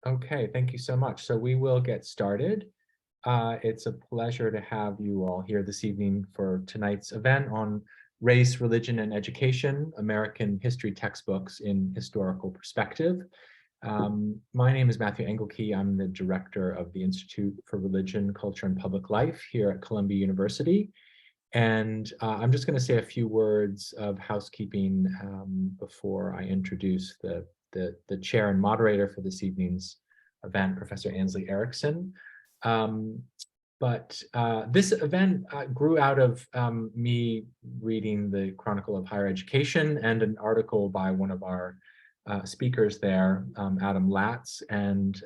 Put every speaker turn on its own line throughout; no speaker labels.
Okay, thank you so much. So we will get started. It's a pleasure to have you all here this evening for tonight's event on race, religion, and education, American history textbooks in historical perspective. My name is Matthew Engelke. I'm the director of the Institute for Religion, Culture, and Public Life here at Columbia University. And I'm just going to say a few words of housekeeping before I introduce the chair and moderator for this evening's event, Professor Ansley Erickson. But this event grew out of me reading the Chronicle of Higher Education and an article by one of our speakers there, Adam Laats, and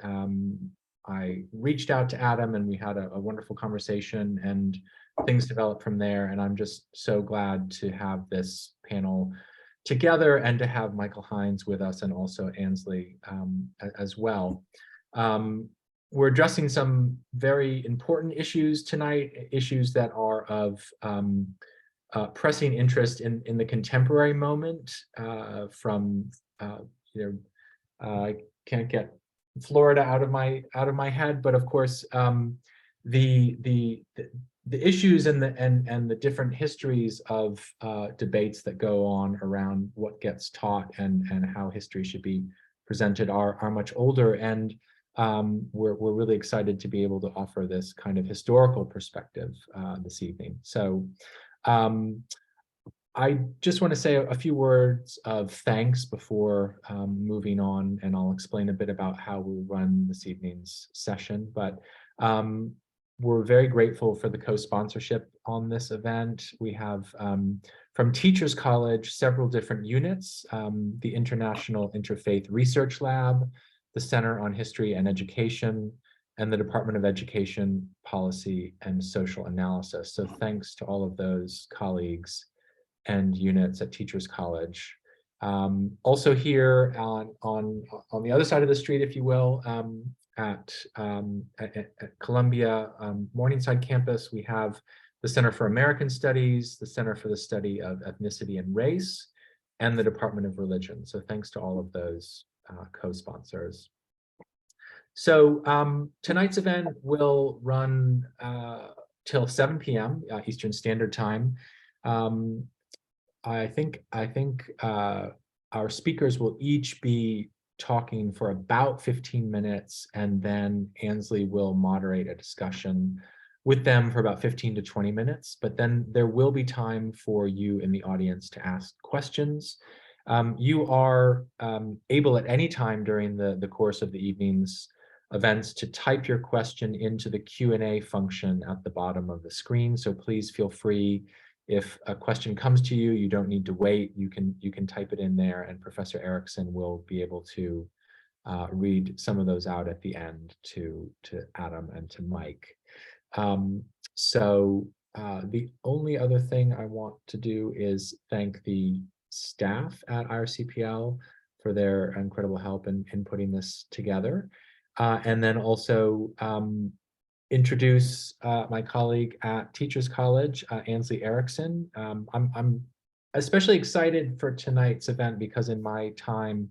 I reached out to Adam and we had a wonderful conversation and things developed from there. And I'm just so glad to have this panel together and to have Michael Hines with us and also Ansley as well. We're addressing some very important issues tonight, issues that are of pressing interest in the contemporary moment from, I can't get Florida out of my head, but of course, the issues and the different histories of debates that go on around what gets taught and how history should be presented are much older, and we're really excited to be able to offer this kind of historical perspective this evening. So I just want to say a few words of thanks before moving on, and I'll explain a bit about how we'll run this evening's session. But we're very grateful for the co-sponsorship on this event. We have from Teachers College several different units, the International Interfaith Research Lab, the Center on History and Education, and the Department of Education, Policy, and Social Analysis. So thanks to all of those colleagues and units at Teachers College. Also here on the other side of the street, if you will, at Columbia Morningside campus, we have the Center for American Studies, the Center for the Study of Ethnicity and Race, and the Department of Religion. So thanks to all of those co-sponsors. So tonight's event will run till 7 p.m. Eastern Standard Time. I think our speakers will each be talking for about 15 minutes, and then Ansley will moderate a discussion with them for about 15 to 20 minutes. But then there will be time for you in the audience to ask questions. You are able at any time during the course of the evening's events to type your question into the Q&A function at the bottom of the screen. So please feel free. If a question comes to you, you don't need to wait. You can type it in there, and Professor Erickson will be able to read some of those out at the end to Adam and to Mike. So the only other thing I want to do is thank the staff at IRCPL for their incredible help in putting this together, and then also introduce my colleague at Teachers College, Ansley Erickson. I'm especially excited for tonight's event because in my time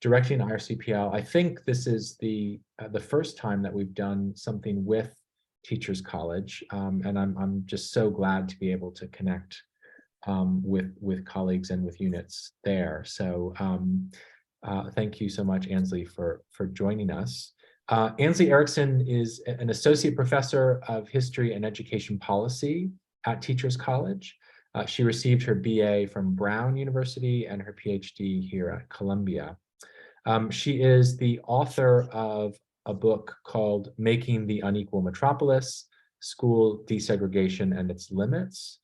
directing IRCPL, I think this is the first time that we've done something with Teachers College, and I'm just so glad to be able to connect with colleagues and with units there. So thank you so much, Ansley, for joining us. Ansley Erickson is an associate professor of history and education policy at Teachers College. She received her BA from Brown University and her PhD here at Columbia. She is the author of a book called Making the Unequal Metropolis, School Desegregation and Its Limits,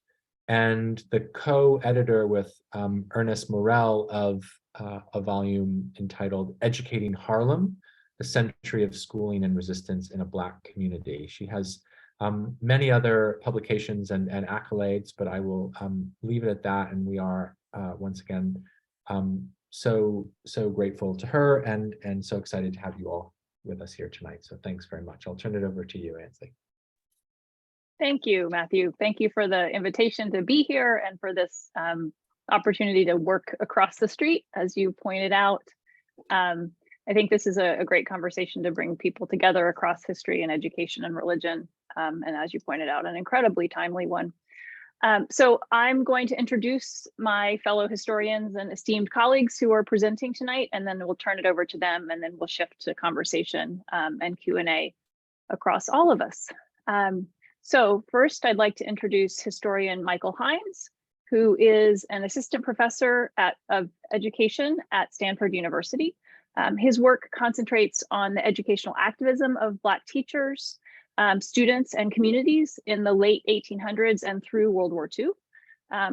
and the co-editor with Ernest Morel of a volume entitled Educating Harlem, A Century of Schooling and Resistance in a Black Community. She has many other publications and accolades, but I will leave it at that. And we are once again so grateful to her and so excited to have you all with us here tonight. So thanks very much. I'll turn it over to you, Ansley.
Thank you, Matthew. Thank you for the invitation to be here and for this opportunity to work across the street, as you pointed out. I think this is a great conversation to bring people together across history and education and religion. And as you pointed out, an incredibly timely one. So I'm going to introduce my fellow historians and esteemed colleagues who are presenting tonight, and then we'll turn it over to them, and then we'll shift to conversation and Q&A across all of us. So first, I'd like to introduce historian Michael Hines, who is an assistant professor of education at Stanford University. His work concentrates on the educational activism of Black teachers, students, and communities in the late 1800s and through World War II.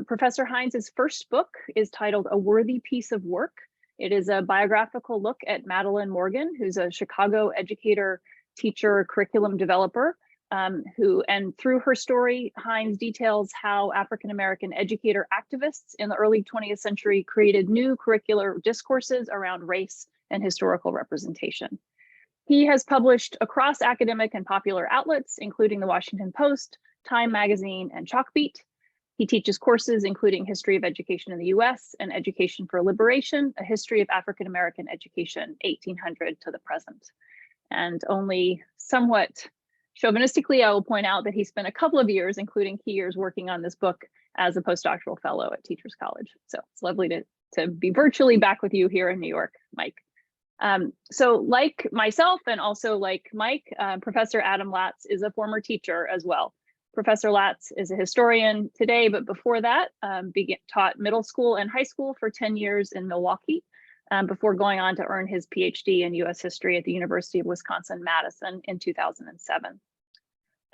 Professor Hines's first book is titled A Worthy Piece of Work. It is a biographical look at Madeleine Morgan, who's a Chicago educator, teacher, curriculum developer, and through her story, Hines details how African-American educator activists in the early 20th century created new curricular discourses around race and historical representation. He has published across academic and popular outlets, including the Washington Post, Time Magazine, and Chalkbeat. He teaches courses including History of Education in the US and Education for Liberation, a history of African-American education, 1800 to the present. And only somewhat chauvinistically, I will point out that he spent a couple of years, including key years, working on this book as a postdoctoral fellow at Teachers College. So it's lovely to be virtually back with you here in New York, Mike. So like myself and also like Mike, Professor Adam Laats is a former teacher as well. Professor Laats is a historian today, but before that taught middle school and high school for 10 years in Milwaukee before going on to earn his PhD in US history at the University of Wisconsin-Madison in 2007.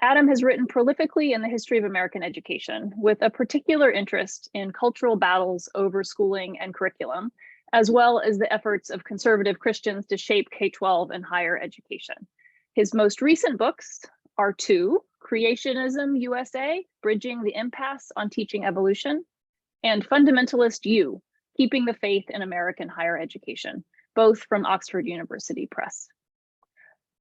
Adam has written prolifically in the history of American education with a particular interest in cultural battles over schooling and curriculum, as well as the efforts of conservative Christians to shape K-12 and higher education. His most recent books are two: Creationism USA, Bridging the Impasse on Teaching Evolution, and Fundamentalist U, Keeping the Faith in American Higher Education, both from Oxford University Press.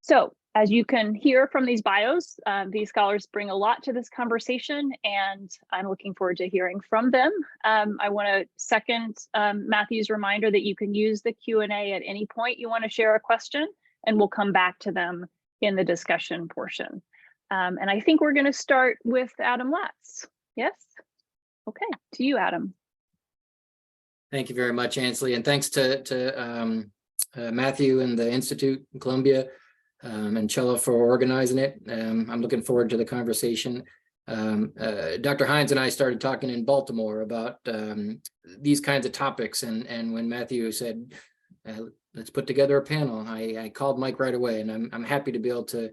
So, as you can hear from these bios, these scholars bring a lot to this conversation, and I'm looking forward to hearing from them. I want to second Matthew's reminder that you can use the Q&A at any point you want to share a question, and we'll come back to them in the discussion portion. And I think we're going to start with Adam Laats. Yes? Okay, to you, Adam.
Thank you very much, Ansley, and thanks to Matthew and the Institute in Columbia and Chella for organizing it. I'm looking forward to the conversation. Dr. Hines and I started talking in Baltimore about these kinds of topics, and when Matthew said, let's put together a panel, I called Mike right away, and I'm happy to be able to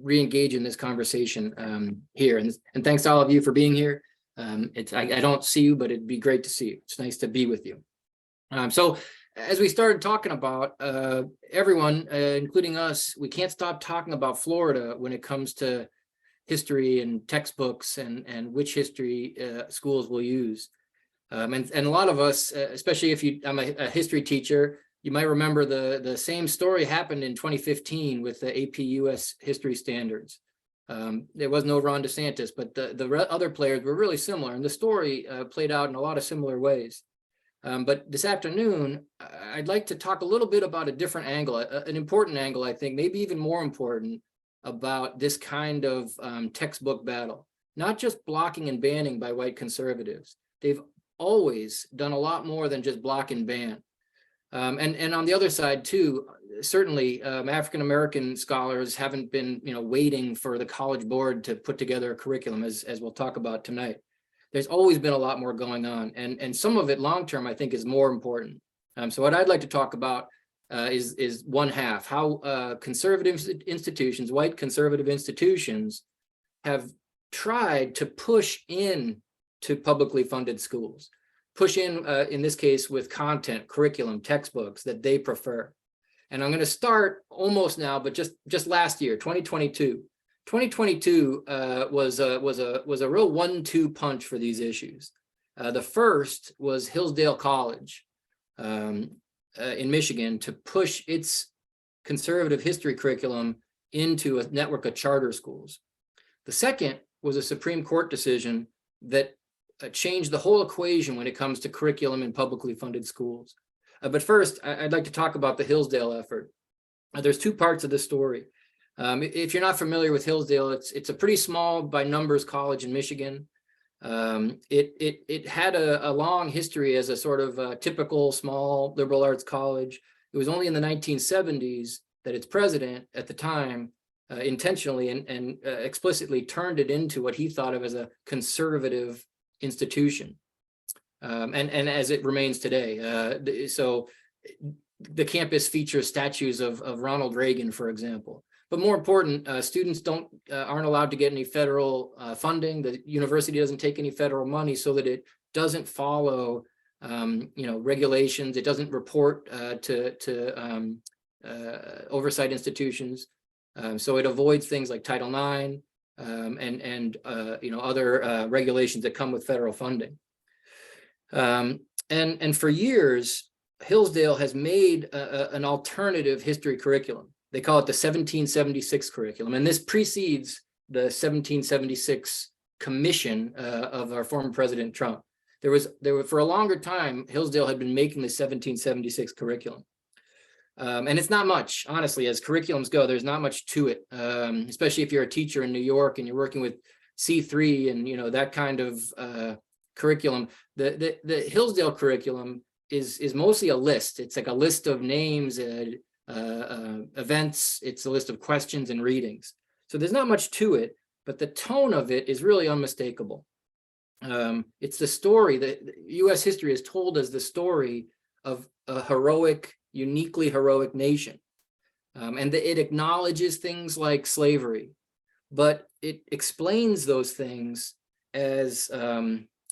re-engage in this conversation here. And thanks to all of you for being here. I don't see you, but it'd be great to see you. It's nice to be with you. So as we started talking about everyone, including us, we can't stop talking about Florida when it comes to history and textbooks and which history schools will use. And a lot of us, especially if I'm a history teacher, you might remember the same story happened in 2015 with the AP US history standards. There was no Ron DeSantis, but the other players were really similar, and the story played out in a lot of similar ways. But this afternoon, I'd like to talk a little bit about a different angle, an important angle, I think, maybe even more important, about this kind of textbook battle. Not just blocking and banning by white conservatives. They've always done a lot more than just block and ban. And on the other side, too, certainly African-American scholars haven't been waiting for the College Board to put together a curriculum, as we'll talk about tonight. There's always been a lot more going on, and some of it long-term, I think, is more important. So what I'd like to talk about is one half, how conservative institutions, white conservative institutions, have tried to push in to publicly funded schools, push in this case, with content, curriculum, textbooks that they prefer. And I'm going to start almost now, but just last year, 2022. 2022 was a real 1-2 punch for these issues. The first was Hillsdale College in Michigan to push its conservative history curriculum into a network of charter schools. The second was a Supreme Court decision that changed the whole equation when it comes to curriculum in publicly funded schools. But first, I'd like to talk about the Hillsdale effort. There's two parts of this story. If you're not familiar with Hillsdale, it's a pretty small by numbers college in Michigan. It had a long history as a sort of typical small liberal arts college. It was only in the 1970s that its president at the time intentionally and explicitly turned it into what he thought of as a conservative institution, and as it remains today. So the campus features statues of Ronald Reagan, for example. But more important, students aren't allowed to get any federal funding. The university doesn't take any federal money, so that it doesn't follow, regulations. It doesn't report to oversight institutions. So it avoids things like Title IX and other regulations that come with federal funding. And for years, Hillsdale has made an alternative history curriculum. They call it the 1776 curriculum, and this precedes the 1776 commission of our former President Trump. There were for a longer time, Hillsdale had been making the 1776 curriculum. And it's not much, honestly, as curriculums go, there's not much to it, especially if you're a teacher in New York and you're working with C3 and that kind of curriculum. The Hillsdale curriculum is mostly a list. It's like a list of names, events. It's a list of questions and readings. So there's not much to it, but the tone of it is really unmistakable. It's the story that U.S. history is told as the story of a heroic, uniquely heroic nation. And it acknowledges things like slavery, but it explains those things as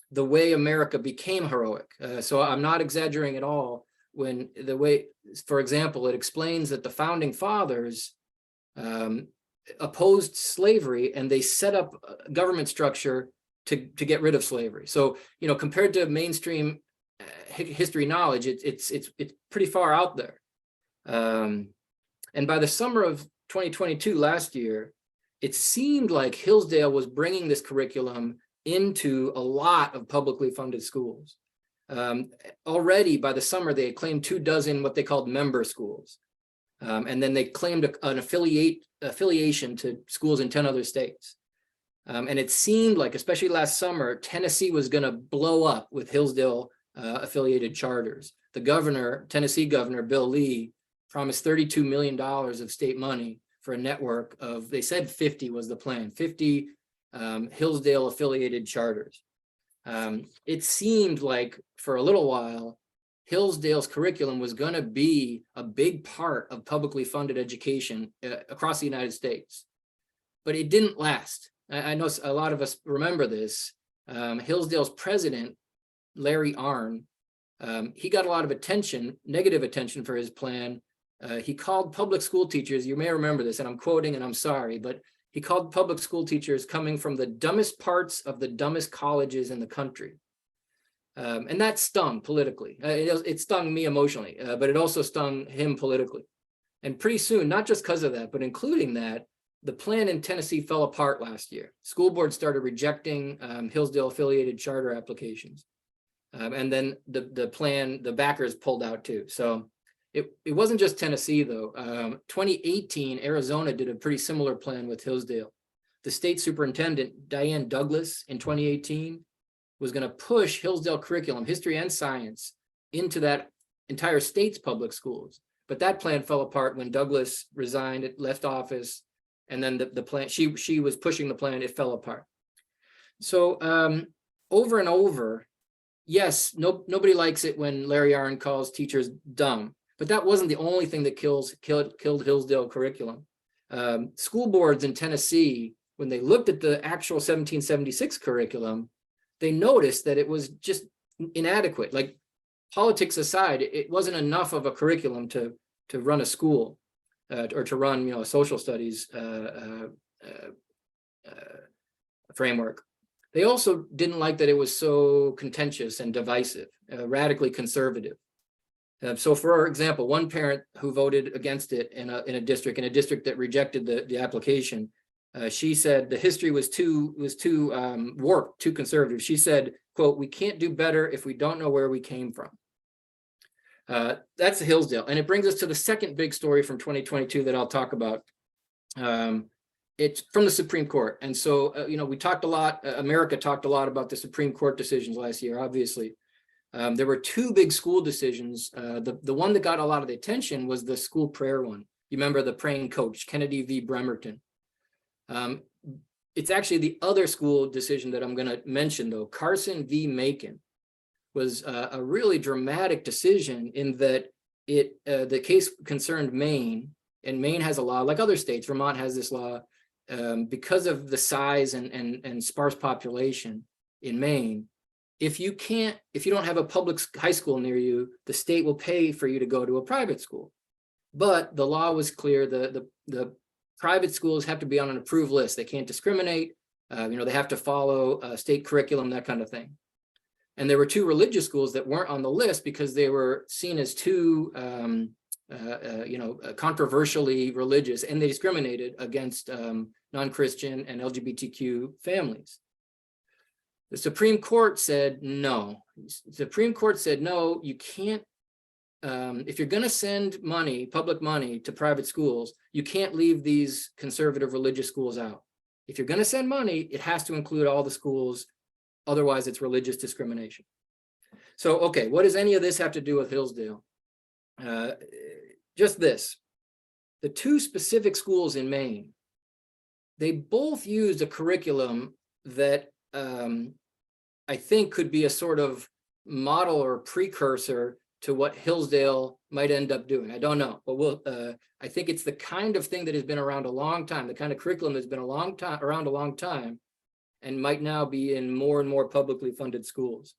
the way America became heroic. So I'm not exaggerating at all when the way, for example, it explains that the founding fathers opposed slavery and they set up a government structure to get rid of slavery. So, compared to mainstream history knowledge, it's pretty far out there. And by the summer of 2022, last year, it seemed like Hillsdale was bringing this curriculum into a lot of publicly funded schools. Already by the summer, they had claimed 24 what they called member schools. And then they claimed an affiliation to schools in 10 other states. And it seemed like, especially last summer, Tennessee was going to blow up with Hillsdale affiliated charters. The Tennessee governor, Bill Lee, promised $32 million of state money for a network of, they said 50 was the plan, 50 Hillsdale affiliated charters. It seemed like for a little while, Hillsdale's curriculum was going to be a big part of publicly funded education across the United States, but it didn't last. I know a lot of us remember this. Hillsdale's president, Larry Arnn, he got a lot of attention, negative attention for his plan. He called public school teachers, you may remember this, and I'm quoting and I'm sorry, but he called public school teachers coming from the dumbest parts of the dumbest colleges in the country. And that stung politically. It stung me emotionally, but it also stung him politically. And pretty soon, not just because of that, but including that, the plan in Tennessee fell apart last year. School boards started rejecting Hillsdale affiliated charter applications. And then the backers pulled out too. So it wasn't just Tennessee though. 2018, Arizona did a pretty similar plan with Hillsdale. The state superintendent, Diane Douglas, in 2018, was going to push Hillsdale curriculum, history and science, into that entire state's public schools. But that plan fell apart when Douglas resigned, left office, and then the plan, she was pushing the plan, it fell apart. So over and over, yes, nobody likes it when Larry Arnn calls teachers dumb, but that wasn't the only thing that killed Hillsdale curriculum. School boards in Tennessee, when they looked at the actual 1776 curriculum, they noticed that it was just inadequate. Like, politics aside, it wasn't enough of a curriculum to run a school or to run, a social studies framework. They also didn't like that it was so contentious and divisive, radically conservative. So, for example, one parent who voted against it in a district that rejected the application, she said the history was too warped, too conservative. She said, quote, "We can't do better if we don't know where we came from." That's Hillsdale. And it brings us to the second big story from 2022 that I'll talk about. It's from the Supreme Court. And so, we talked a lot, America talked a lot about the Supreme Court decisions last year, obviously. There were two big school decisions. The one that got a lot of the attention was the school prayer one. You remember the praying coach, Kennedy v. Bremerton. It's actually the other school decision that I'm going to mention, though. Carson v. Macon was a really dramatic decision in that the case concerned Maine, and Maine has a law, like other states, Vermont has this law, because of the size and sparse population in Maine. If you don't have a public high school near you, the state will pay for you to go to a private school. But the law was clear. The private schools have to be on an approved list. They can't discriminate. They have to follow state curriculum, that kind of thing. And there were two religious schools that weren't on the list because they were seen as too, controversially religious, and they discriminated against non-Christian and LGBTQ families. The Supreme Court said no. The Supreme Court said no, you can't. If you're going to send money, public money, to private schools, you can't leave these conservative religious schools out. If you're going to send money, it has to include all the schools. Otherwise, it's religious discrimination. So, okay, what does any of this have to do with Hillsdale? Just this. The two specific schools in Maine, they both used a curriculum that I think could be a sort of model or precursor to what Hillsdale might end up doing. I don't know, but I think it's the kind of thing that has been around a long time, the kind of curriculum that's been around a long time, and might now be in more and more publicly funded schools.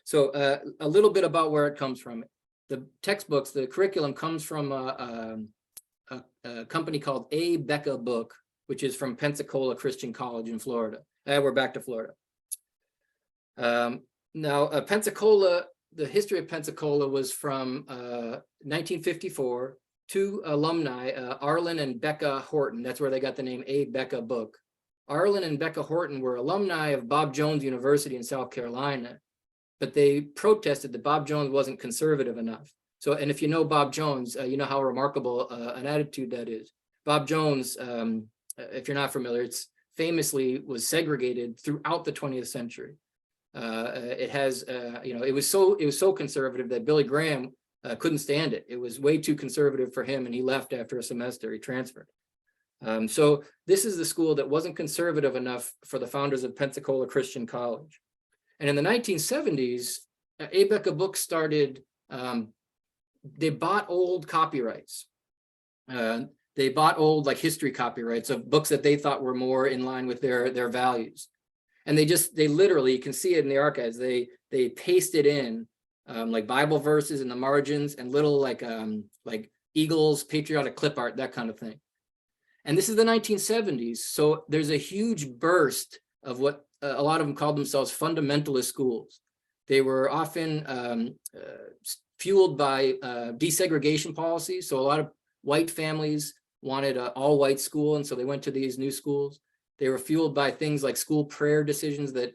So a little bit about where it comes from. The textbooks, the curriculum comes from a company called A. Becca Book, which is from Pensacola Christian College in Florida. We're back to Florida. Now, Pensacola, the history of Pensacola was from 1954. Two alumni, Arlen and Becca Horton. That's where they got the name A. Becca Book. Arlen and Becca Horton were alumni of Bob Jones University in South Carolina, but they protested that Bob Jones wasn't conservative enough. So, and if you know Bob Jones, you know how remarkable an attitude that is. Bob Jones, if you're not familiar, it's famously was segregated throughout the 20th century. It has, it was so conservative that Billy Graham couldn't stand it. It was way too conservative for him, and he left after a semester. He transferred. So this is the school that wasn't conservative enough for the founders of Pensacola Christian College. And in the 1970s, A. Becca Books started, they bought old copyrights. They bought old history copyrights of books that they thought were more in line with their values. And they literally, you can see it in the archives, they pasted in like Bible verses in the margins and little like eagles, patriotic clip art, that kind of thing. And this is the 1970s. So there's a huge burst of what a lot of them called themselves fundamentalist schools. They were often fueled by desegregation policies. So a lot of white families wanted an all-white school, and so they went to these new schools. They were fueled by things like school prayer decisions that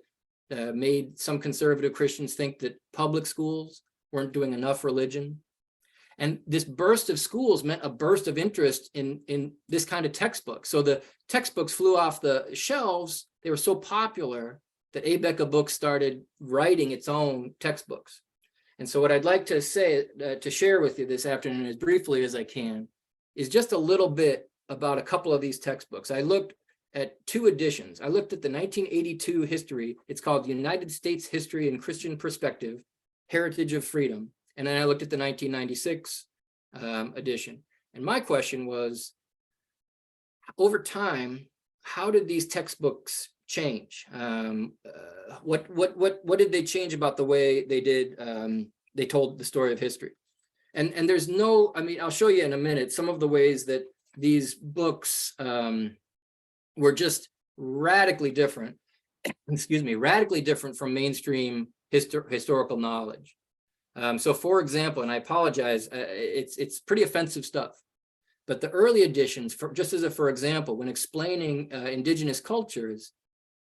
made some conservative Christians think that public schools weren't doing enough religion. And this burst of schools meant a burst of interest in this kind of textbook. So the textbooks flew off the shelves. They were so popular that A. Becca Books started writing its own textbooks. And so what I'd like to say, to share with you this afternoon as briefly as I can, is just a little bit about a couple of these textbooks. I looked at two editions. I looked at the 1982 history. It's called United States History in Christian Perspective, Heritage of Freedom. And then I looked at the 1996 edition. And my question was, over time, how did these textbooks change? What did they change about the way they did? They told the story of history. And there's no, I'll show you in a minute some of the ways that these books were just radically different, radically different from mainstream historical knowledge. So for example, and I apologize, it's pretty offensive stuff, but the early editions, for example, when explaining indigenous cultures,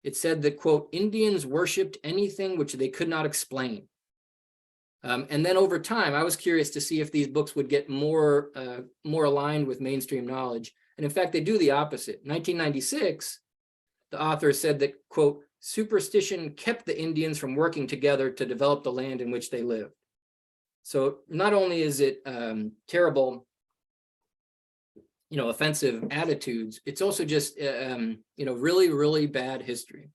it said that, quote, Indians worshipped anything which they could not explain. And then over time, I was curious to see if these books would get more aligned with mainstream knowledge. And in fact, they do the opposite. In 1996, the author said that, quote, superstition kept the Indians from working together to develop the land in which they lived. So not only is it terrible, offensive attitudes, it's also just, really, really bad history.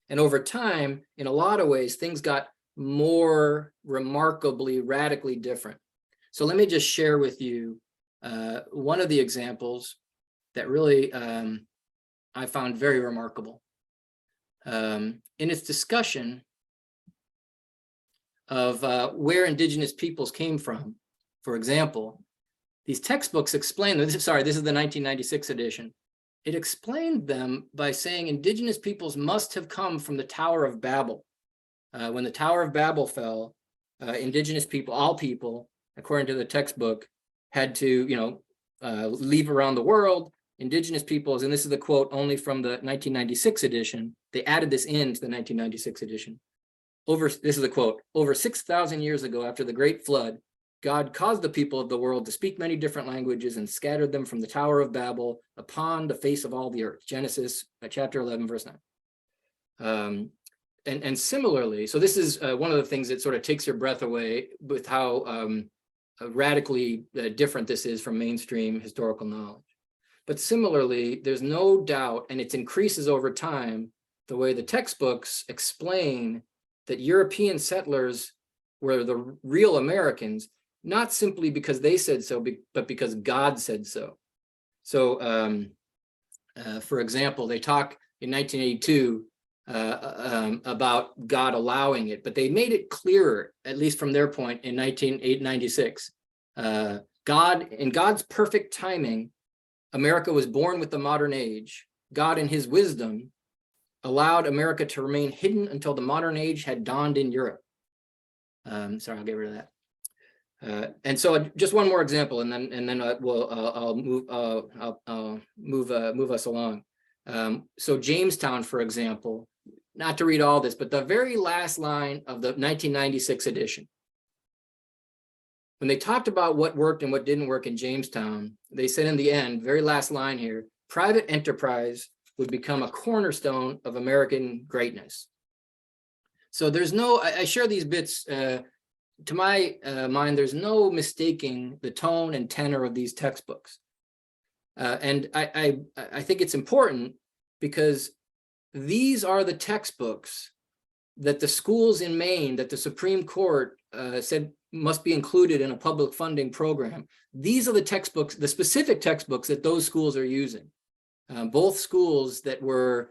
And over time, in a lot of ways, things got more remarkably, radically different. So let me just share with you one of the examples that really I found very remarkable. In its discussion of where Indigenous peoples came from, for example, these textbooks explain, this is the 1996 edition. It explained them by saying Indigenous peoples must have come from the Tower of Babel. When the Tower of Babel fell, Indigenous people, all people, according to the textbook, had to, leave around the world. Indigenous peoples, and this is the quote only from the 1996 edition. They added this into the 1996 edition. This is the quote, over 6,000 years ago, after the Great Flood, God caused the people of the world to speak many different languages and scattered them from the Tower of Babel upon the face of all the earth. Genesis chapter 11, verse 9. And similarly, so this is one of the things that sort of takes your breath away with how radically different this is from mainstream historical knowledge. But similarly, there's no doubt, and it increases over time, the way the textbooks explain that European settlers were the real Americans, not simply because they said so, but because God said so. So, for example, they talk in 1982 about God allowing it, but they made it clearer, at least from their point, in 1996. God, in God's perfect timing, America was born with the modern age. God, in his wisdom, allowed America to remain hidden until the modern age had dawned in Europe. Sorry, I'll get rid of that. And so, just one more example, and then I'll move us along. So Jamestown, for example, not to read all this, but the very last line of the 1996 edition. When they talked about what worked and what didn't work in Jamestown, they said in the end, very last line here, private enterprise would become a cornerstone of American greatness. So there's no, I share these bits, to my mind, there's no mistaking the tone and tenor of these textbooks. And I think it's important because these are the textbooks that the schools in Maine, that the Supreme Court said must be included in a public funding program. These are the textbooks, the specific textbooks that those schools are using. Both schools that were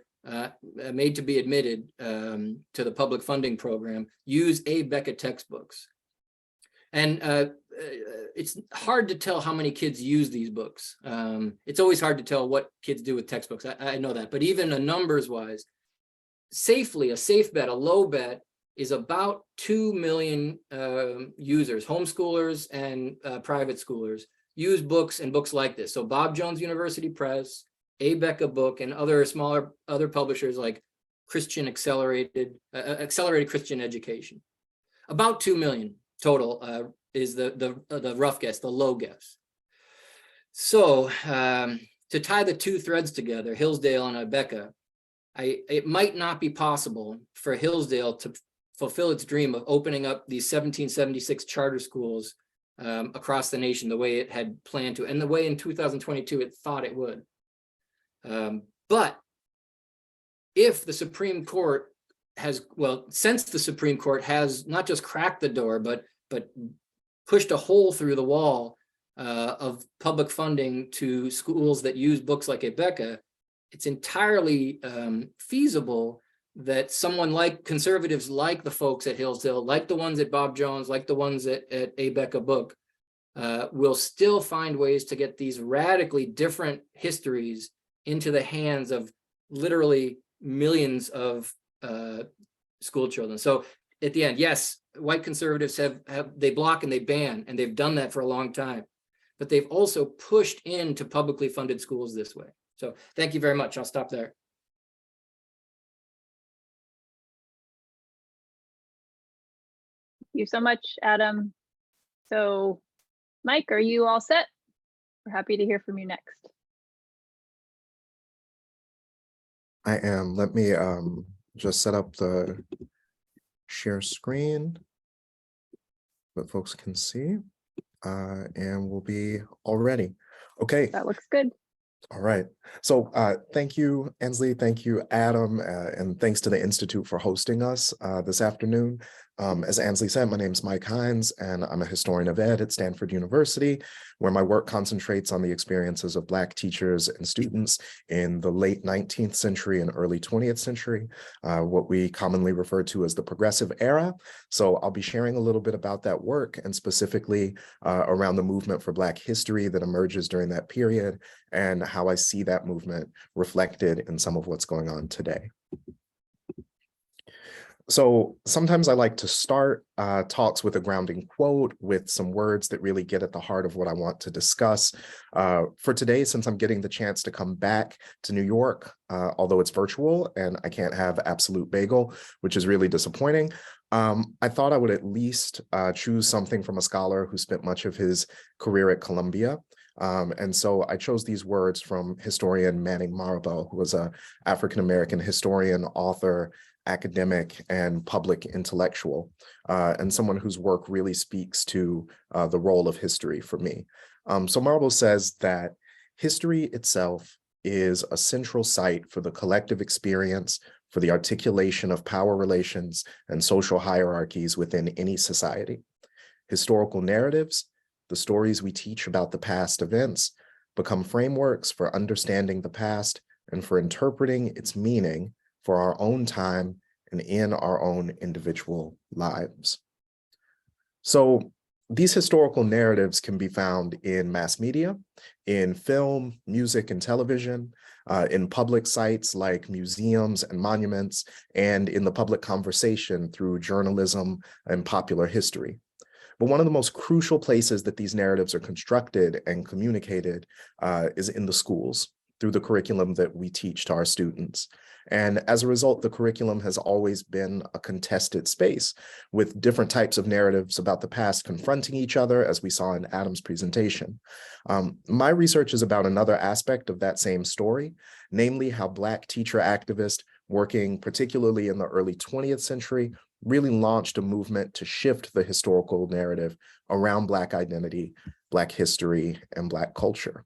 made to be admitted to the public funding program use A. Beckett textbooks. And it's hard to tell how many kids use these books. It's always hard to tell what kids do with textbooks. I know that, but even numbers wise, safely, a safe bet, a low bet is about 2 million users, homeschoolers and private schoolers use books and books like this. So Bob Jones University Press, A. Beckett Book, and other publishers like Christian Accelerated Christian Education. About 2 million total is the rough guess, the low guess. So to tie the two threads together, Hillsdale and Abeka, it might not be possible for Hillsdale to fulfill its dream of opening up these 1776 charter schools across the nation the way it had planned to, and the way in 2022 it thought it would. But if the Supreme Court has, since the Supreme Court has not just cracked the door, but pushed a hole through the wall of public funding to schools that use books like Abeka, it's entirely feasible that someone like conservatives, like the folks at Hillsdale, like the ones at Bob Jones, like the ones at Abeka Book, will still find ways to get these radically different histories into the hands of literally millions of school children. So at the end, yes, white conservatives they block and they ban, and they've done that for a long time, but they've also pushed into publicly funded schools this way. So thank you very much. I'll stop there.
you so much, Adam. So, Mike, are you all set? We're happy to hear from you next.
I am. Let me just set up the share screen that folks can see, and we'll be all ready. Okay.
That looks good.
All right. So thank you, Ansley. Thank you, Adam. And thanks to the Institute for hosting us this afternoon. As Ansley said, my name is Mike Hines, and I'm a historian of ed at Stanford University, where my work concentrates on the experiences of Black teachers and students in the late 19th century and early 20th century, what we commonly refer to as the Progressive Era. So I'll be sharing a little bit about that work, and specifically around the movement for Black history that emerges during that period, and how I see that movement reflected in some of what's going on today. So sometimes I like to start talks with a grounding quote, with some words that really get at the heart of what I want to discuss. For today, since I'm getting the chance to come back to New York, although it's virtual and I can't have Absolute Bagel, which is really disappointing, I thought I would at least choose something from a scholar who spent much of his career at Columbia. And so I chose these words from historian Manny Maribel, who was an African-American historian, author, academic, and public intellectual, and someone whose work really speaks to the role of history for me. So Maribel says that history itself is a central site for the collective experience, for the articulation of power relations and social hierarchies within any society. Historical narratives, the stories we teach about the past events, become frameworks for understanding the past and for interpreting its meaning for our own time and in our own individual lives. So these historical narratives can be found in mass media, in film, music, and television, in public sites like museums and monuments, and in the public conversation through journalism and popular history. But one of the most crucial places that these narratives are constructed and communicated is in the schools, through the curriculum that we teach to our students. And as a result, the curriculum has always been a contested space, with different types of narratives about the past confronting each other, as we saw in Adam's presentation. My research is about another aspect of that same story, namely how Black teacher activists working particularly in the early 20th century really launched a movement to shift the historical narrative around Black identity, Black history, and Black culture.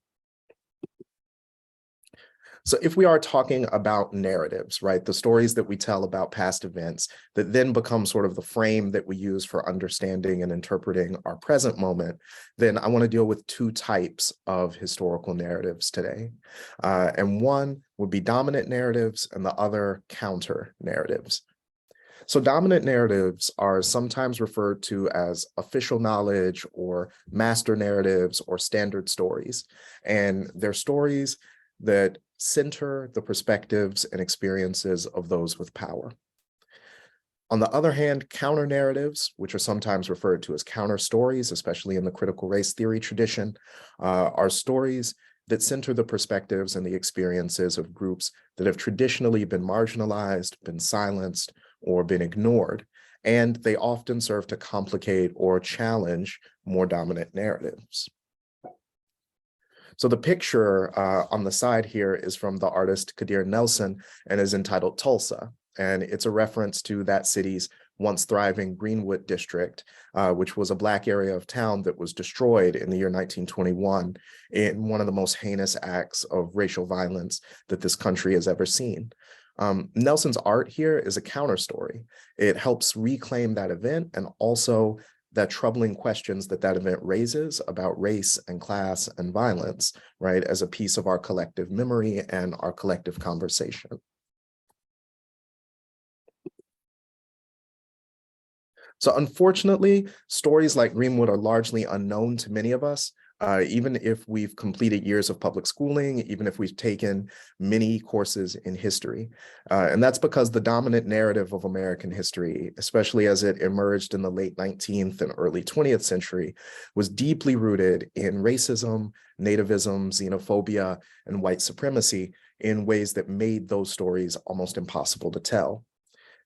So if we are talking about narratives, right, the stories that we tell about past events that then become sort of the frame that we use for understanding and interpreting our present moment, then I want to deal with two types of historical narratives today. And one would be dominant narratives and the other counter narratives. So dominant narratives are sometimes referred to as official knowledge or master narratives or standard stories. And they're stories that center the perspectives and experiences of those with power. On the other hand, counter narratives, which are sometimes referred to as counter stories, especially in the critical race theory tradition, are stories that center the perspectives and the experiences of groups that have traditionally been marginalized, been silenced, or been ignored. And they often serve to complicate or challenge more dominant narratives. So the picture on the side here is from the artist Kadir Nelson and is entitled Tulsa. And it's a reference to that city's once thriving Greenwood district, which was a Black area of town that was destroyed in the year 1921 in one of the most heinous acts of racial violence that this country has ever seen. Nelson's art here is a counter story. It helps reclaim that event and also that troubling questions that that event raises about race and class and violence, right, as a piece of our collective memory and our collective conversation. So unfortunately, stories like Greenwood are largely unknown to many of us, even if we've completed years of public schooling, even if we've taken many courses in history. And that's because the dominant narrative of American history, especially as it emerged in the late 19th and early 20th century, was deeply rooted in racism, nativism, xenophobia, and white supremacy in ways that made those stories almost impossible to tell.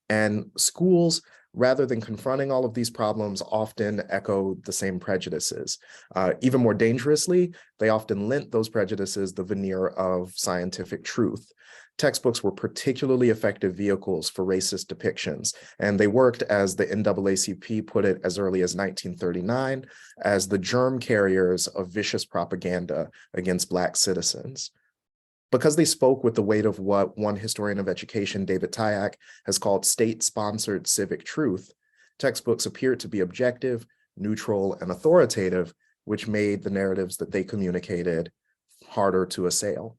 And schools rather than confronting all of these problems, often echoed the same prejudices. Even more dangerously, they often lent those prejudices the veneer of scientific truth. Textbooks were particularly effective vehicles for racist depictions, and they worked, as the NAACP put it as early as 1939, as the germ carriers of vicious propaganda against Black citizens. Because they spoke with the weight of what one historian of education, David Tyack, has called state-sponsored civic truth, textbooks appeared to be objective, neutral, and authoritative, which made the narratives that they communicated harder to assail.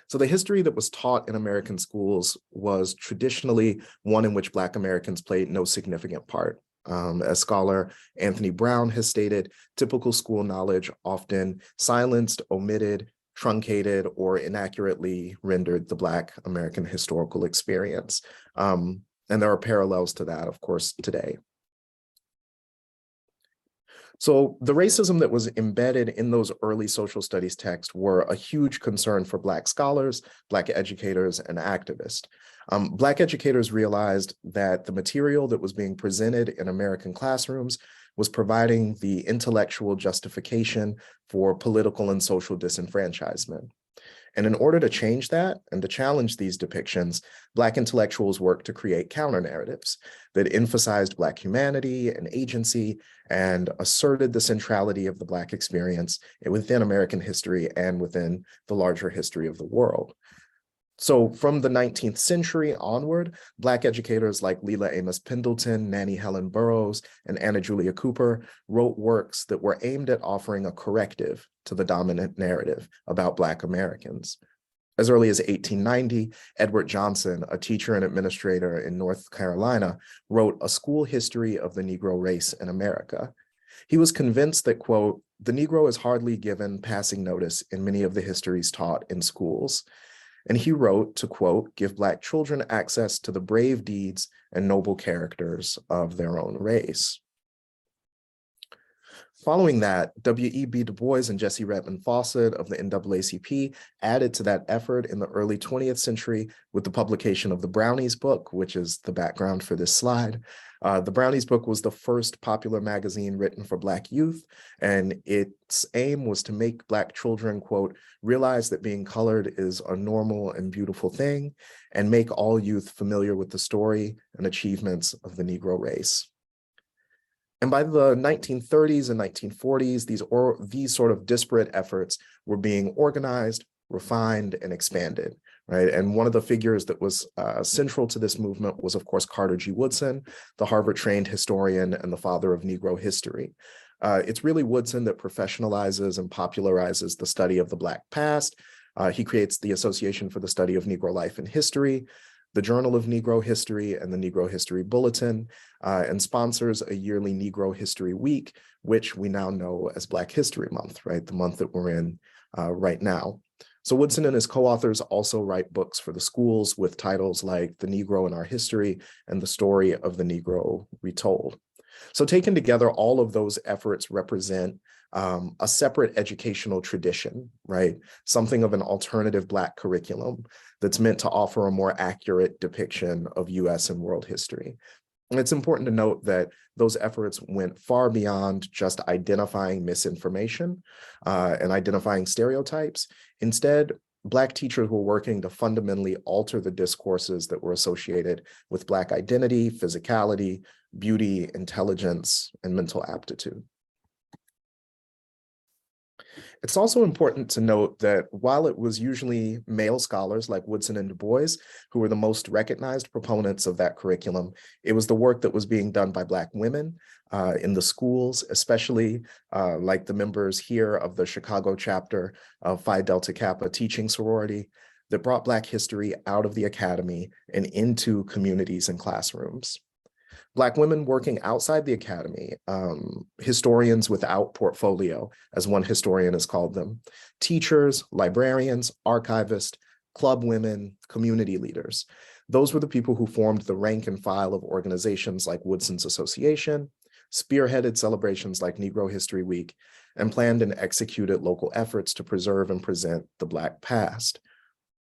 So the history that was taught in American schools was traditionally one in which Black Americans played no significant part. As scholar Anthony Brown has stated, typical school knowledge often silenced, omitted, truncated, or inaccurately rendered the Black American historical experience. And there are parallels to that, of course, today. So the racism that was embedded in those early social studies texts were a huge concern for Black scholars, Black educators, and activists. Black educators realized that the material that was being presented in American classrooms was providing the intellectual justification for political and social disenfranchisement. And in order to change that and to challenge these depictions, Black intellectuals worked to create counter-narratives that emphasized Black humanity and agency and asserted the centrality of the Black experience within American history and within the larger history of the world. So from the 19th century onward, Black educators like Leela Amos Pendleton, Nannie Helen Burroughs, and Anna Julia Cooper wrote works that were aimed at offering a corrective to the dominant narrative about Black Americans. As early as 1890, Edward Johnson, a teacher and administrator in North Carolina, wrote A School History of the Negro Race in America. He was convinced that, quote, "the Negro is hardly given passing notice in many of the histories taught in schools." And he wrote to, quote, "give Black children access to the brave deeds and noble characters of their own race." Following that, W.E.B. Du Bois and Jessie Redmond Fawcett of the NAACP added to that effort in the early 20th century with the publication of the Brownies book, which is the background for this slide. The Brownies book was the first popular magazine written for Black youth, and its aim was to make Black children, quote, "realize that being colored is a normal and beautiful thing, and make all youth familiar with the story and achievements of the Negro race." And by the 1930s and 1940s, these sort of disparate efforts were being organized, refined, and expanded, right? And one of the figures that was central to this movement was, of course, Carter G. Woodson, the Harvard-trained historian and the father of Negro history. It's really Woodson that professionalizes and popularizes the study of the Black past. He creates the Association for the Study of Negro Life and History, the Journal of Negro History, and the Negro History Bulletin, and sponsors a yearly Negro History Week, which we now know as Black History Month, right? The month that we're in right now. So Woodson and his co-authors also write books for the schools with titles like The Negro in Our History and The Story of the Negro Retold. So taken together, all of those efforts represent a separate educational tradition, right? Something of an alternative Black curriculum that's meant to offer a more accurate depiction of US and world history. And it's important to note that those efforts went far beyond just identifying misinformation and identifying stereotypes. Instead, Black teachers were working to fundamentally alter the discourses that were associated with Black identity, physicality, beauty, intelligence, and mental aptitude. It's also important to note that while it was usually male scholars like Woodson and Du Bois who were the most recognized proponents of that curriculum, it was the work that was being done by Black women in the schools, especially like the members here of the Chicago chapter of Phi Delta Kappa teaching sorority that brought Black history out of the academy and into communities and classrooms. Black women working outside the academy, historians without portfolio, as one historian has called them, teachers, librarians, archivists, club women, community leaders. Those were the people who formed the rank and file of organizations like Woodson's Association, spearheaded celebrations like Negro History Week, and planned and executed local efforts to preserve and present the Black past.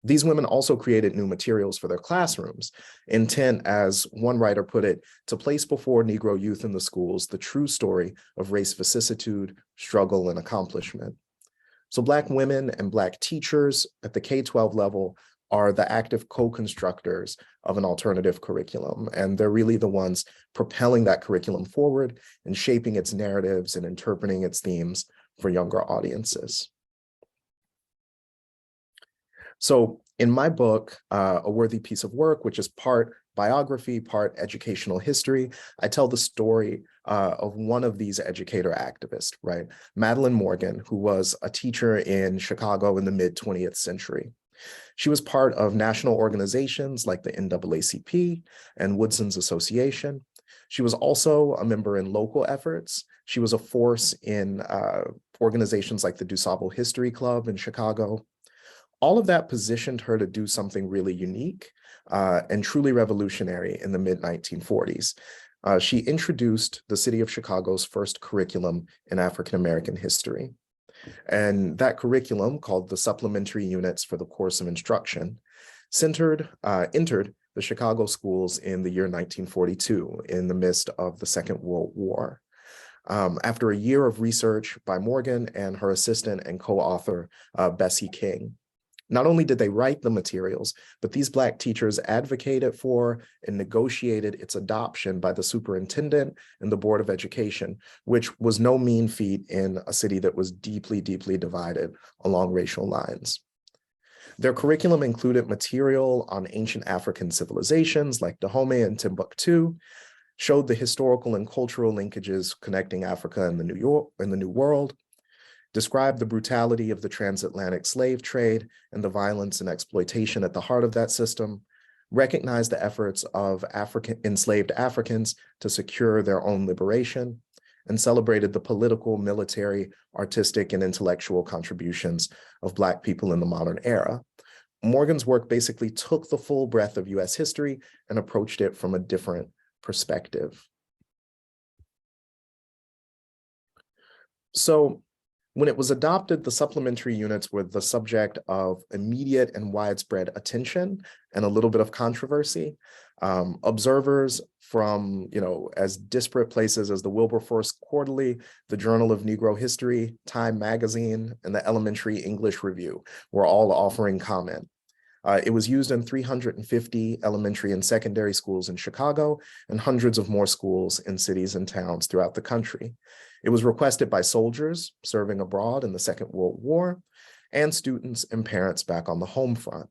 These women also created new materials for their classrooms, intent, as one writer put it, to place before Negro youth in the schools the true story of race vicissitude, struggle, and accomplishment. So Black women and Black teachers at the K-12 level are the active co-constructors of an alternative curriculum, and they're really the ones propelling that curriculum forward and shaping its narratives and interpreting its themes for younger audiences. So in my book, A Worthy Piece of Work, which is part biography, part educational history, I tell the story of one of these educator activists, right? Madeleine Morgan, who was a teacher in Chicago in the mid-20th century. She was part of national organizations like the NAACP and Woodson's Association. She was also a member in local efforts. She was a force in organizations like the DuSable History Club in Chicago. All of that positioned her to do something really unique and truly revolutionary in the mid-1940s. She introduced the city of Chicago's first curriculum in African-American history. And that curriculum, called the Supplementary Units for the Course of Instruction, entered the Chicago schools in the year 1942 in the midst of the Second World War. After a year of research by Morgan and her assistant and co-author, Bessie King. Not only did they write the materials, but these Black teachers advocated for and negotiated its adoption by the superintendent and the Board of Education, which was no mean feat in a city that was deeply, deeply divided along racial lines. Their curriculum included material on ancient African civilizations like Dahomey and Timbuktu, showed the historical and cultural linkages connecting Africa and the New World, described the brutality of the transatlantic slave trade and the violence and exploitation at the heart of that system, recognized the efforts of enslaved Africans to secure their own liberation, and celebrated the political, military, artistic, and intellectual contributions of Black people in the modern era. Morgan's work basically took the full breadth of US history and approached it from a different perspective. So, when it was adopted, the supplementary units were the subject of immediate and widespread attention and a little bit of controversy. Observers from, as disparate places as the Wilberforce Quarterly, the Journal of Negro History, Time Magazine, and the Elementary English Review were all offering comment. It was used in 350 elementary and secondary schools in Chicago and hundreds of more schools in cities and towns throughout the country. It was requested by soldiers serving abroad in the Second World War and students and parents back on the home front.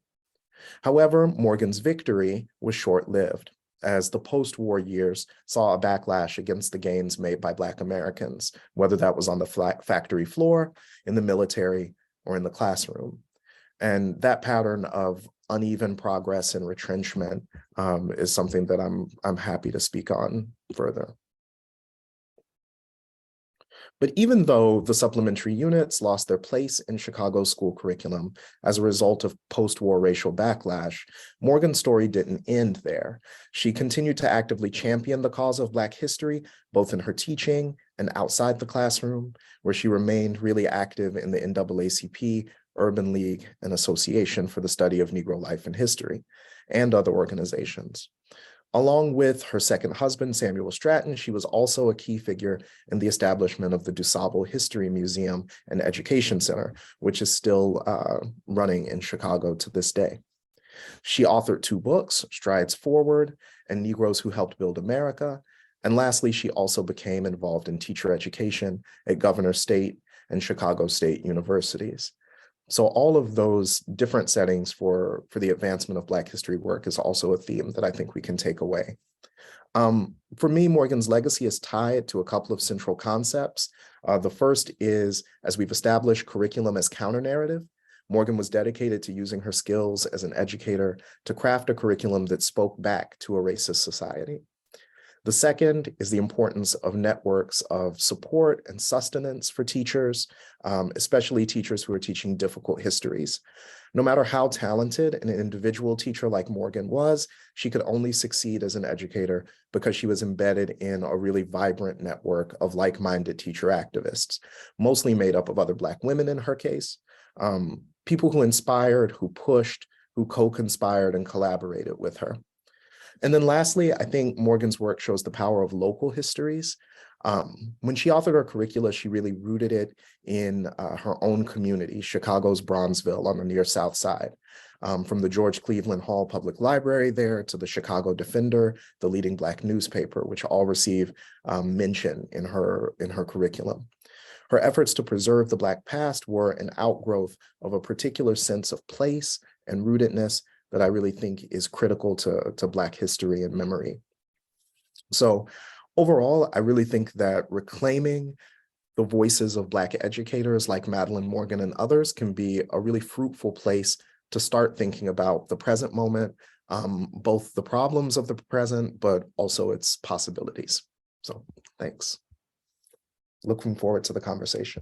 However, Morgan's victory was short-lived, as the post-war years saw a backlash against the gains made by Black Americans, whether that was on the factory floor, in the military, or in the classroom. And that pattern of uneven progress and retrenchment is something that I'm happy to speak on further. But even though the supplementary units lost their place in Chicago's school curriculum as a result of post-war racial backlash, Morgan's story didn't end there. She continued to actively champion the cause of Black history, both in her teaching and outside the classroom, where she remained really active in the NAACP, Urban League, and Association for the Study of Negro Life and History, and other organizations. Along with her second husband, Samuel Stratton, she was also a key figure in the establishment of the DuSable History Museum and Education Center, which is still running in Chicago to this day. She authored 2 books, Strides Forward and Negroes Who Helped Build America. And lastly, she also became involved in teacher education at Governor State and Chicago State universities. So all of those different settings for the advancement of Black history work is also a theme that I think we can take away. For me, Morgan's legacy is tied to a couple of central concepts. The first is, as we've established, curriculum as counter-narrative. Morgan was dedicated to using her skills as an educator to craft a curriculum that spoke back to a racist society. The second is the importance of networks of support and sustenance for teachers, especially teachers who are teaching difficult histories. No matter how talented an individual teacher like Morgan was, she could only succeed as an educator because she was embedded in a really vibrant network of like-minded teacher activists, mostly made up of other Black women in her case, people who inspired, who pushed, who co-conspired and collaborated with her. And then lastly, I think Morgan's work shows the power of local histories. When she authored her curricula, she really rooted it in her own community, Chicago's Bronzeville on the near South Side. From the George Cleveland Hall Public Library there to the Chicago Defender, the leading Black newspaper, which all receive mention in her curriculum. Her efforts to preserve the Black past were an outgrowth of a particular sense of place and rootedness that I really think is critical to Black history and memory. So overall, I really think that reclaiming the voices of Black educators like Madeleine Morgan and others can be a really fruitful place to start thinking about the present moment, both the problems of the present, but also its possibilities. So thanks. Looking forward to the conversation.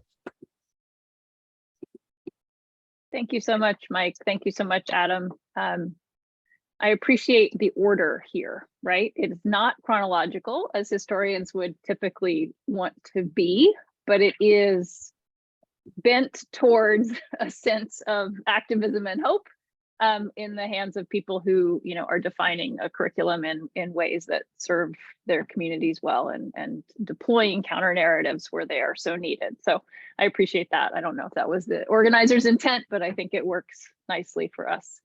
Thank you so much, Mike. Thank you so much, Adam. I appreciate the order here, right? It is not chronological as historians would typically want to be, but it is bent towards a sense of activism and hope in the hands of people who, are defining a curriculum in ways that serve their communities well and deploying counter narratives where they are so needed. So I appreciate that. I don't know if that was the organizer's intent, but I think it works nicely for us.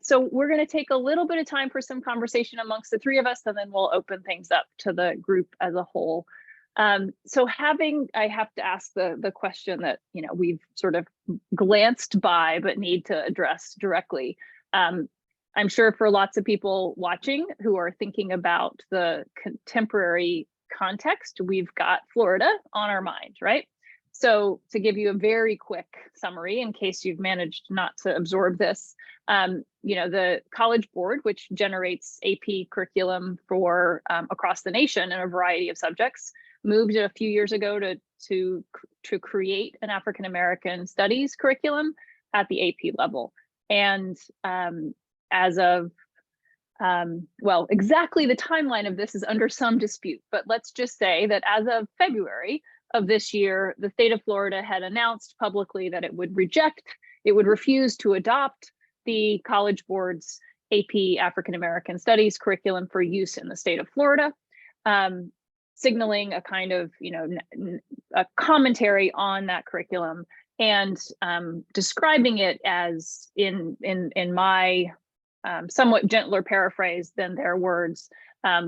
So we're going to take a little bit of time for some conversation amongst the three of us, and then we'll open things up to the group as a whole. So I have to ask the question that, we've sort of glanced by, but need to address directly. I'm sure for lots of people watching who are thinking about the contemporary context, we've got Florida on our mind, right? So to give you a very quick summary, in case you've managed not to absorb this, the College Board, which generates AP curriculum for across the nation in a variety of subjects, moved a few years ago to create an African American studies curriculum at the AP level. And as of, exactly the timeline of this is under some dispute, but let's just say that as of February of this year, the state of Florida had announced publicly that it would refuse to adopt the College Board's AP African American Studies curriculum for use in the state of Florida, signaling a kind of, a commentary on that curriculum and describing it as, in my somewhat gentler paraphrase than their words,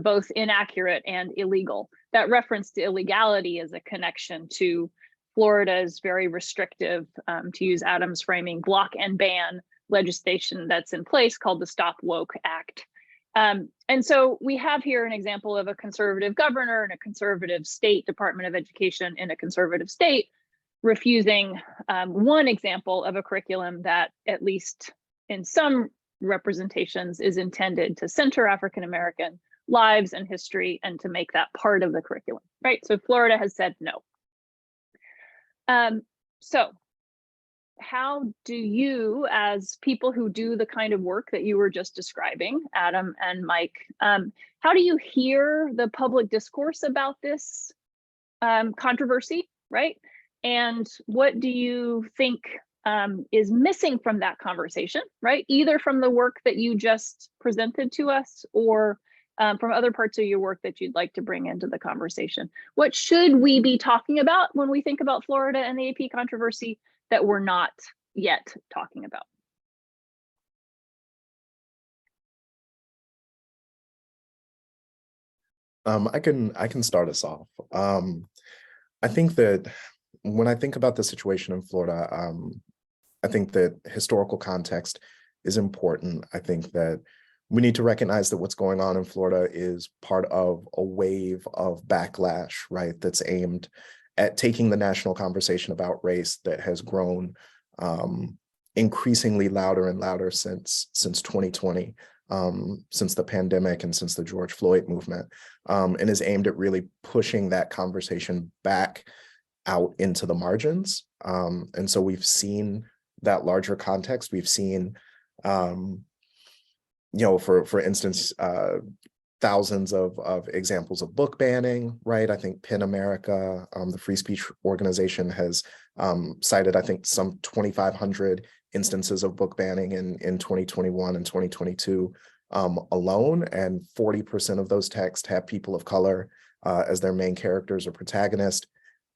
both inaccurate and illegal. That reference to illegality is a connection to Florida's very restrictive, to use Adam's framing, block and ban legislation that's in place called the Stop Woke Act. And so we have here an example of a conservative governor and a conservative state Department of Education in a conservative state refusing one example of a curriculum that, at least in some representations, is intended to center African American lives and history and to make that part of the curriculum, right? So Florida has said no. So how do you, as people who do the kind of work that you were just describing, Adam and Mike, how do you hear the public discourse about this controversy, right? And what do you think is missing from that conversation, right? Either from the work that you just presented to us or from other parts of your work that you'd like to bring into the conversation. What should we be talking about when we think about Florida and the AP controversy that we're not yet talking about?
I can start us off. I think that when I think about the situation in Florida, I think that historical context is important. I think that we need to recognize that what's going on in Florida is part of a wave of backlash, right? That's aimed at taking the national conversation about race that has grown increasingly louder and louder since 2020, since the pandemic and since the George Floyd movement, and is aimed at really pushing that conversation back out into the margins. And so we've seen that larger context. We've seen, for instance, thousands of examples of book banning, right? I think PEN America, the free speech organization, has cited, I think, some 2,500 instances of book banning in 2021 and 2022 alone, and 40% of those texts have people of color as their main characters or protagonists.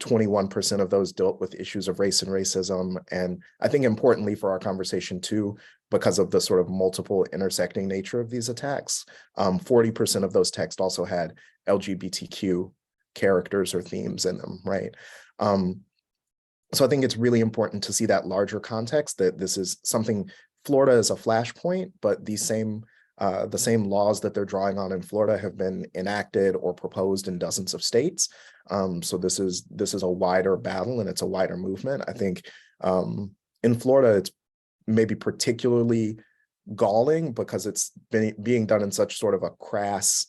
21% of those dealt with issues of race and racism. And I think importantly for our conversation too, because of the sort of multiple intersecting nature of these attacks, 40% of those texts also had LGBTQ characters or themes in them, right? So I think it's really important to see that larger context, that this is something, Florida is a flashpoint, but the same laws that they're drawing on in Florida have been enacted or proposed in dozens of states. So this is a wider battle, and it's a wider movement. I think in Florida, it's maybe particularly galling because it's being done in such sort of a crass,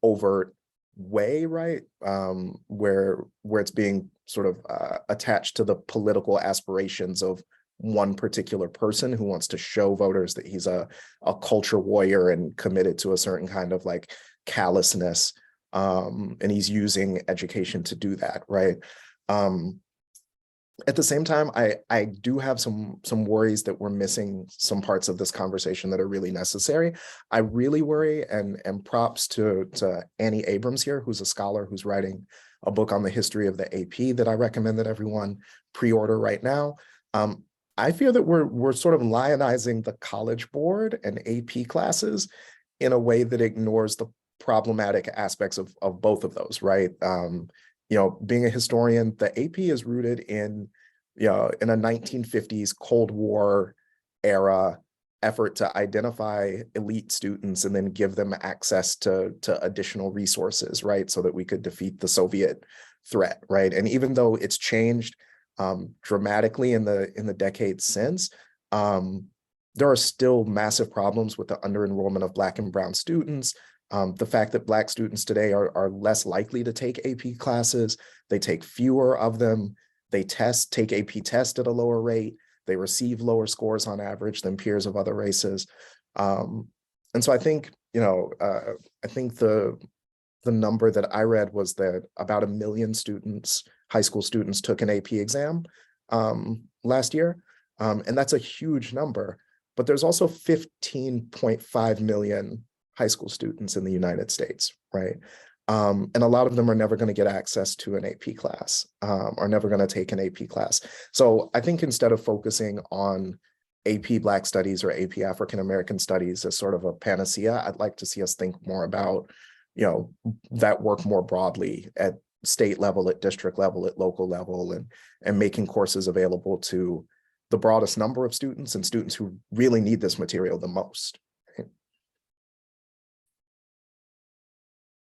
overt way, right? Where it's being sort of attached to the political aspirations of one particular person who wants to show voters that he's a culture warrior and committed to a certain kind of like callousness. And he's using education to do that, right? At the same time, I do have some worries that we're missing some parts of this conversation that are really necessary. I really worry, and props to Annie Abrams here, who's a scholar who's writing a book on the history of the AP that I recommend that everyone pre-order right now. I fear that we're sort of lionizing the College Board and AP classes in a way that ignores the problematic aspects of both of those, right? Being a historian, the AP is rooted in a 1950s Cold War era effort to identify elite students and then give them access to additional resources, right? So that we could defeat the Soviet threat, right? And even though it's changed dramatically in the decades since, there are still massive problems with the under-enrollment of Black and Brown students. The fact that Black students today are less likely to take AP classes, they take fewer of them, they take AP test at a lower rate, they receive lower scores on average than peers of other races. And so I think, I think the number that I read was that about 1 million students, high school students, took an AP exam last year. And that's a huge number, but there's also 15.5 million high school students in the United States, right? And a lot of them are never going to get access to an AP class, are never going to take an AP class. So I think instead of focusing on AP Black Studies or AP African American Studies as sort of a panacea, I'd like to see us think more about, that work more broadly at state level, at district level, at local level, and making courses available to the broadest number of students and students who really need this material the most.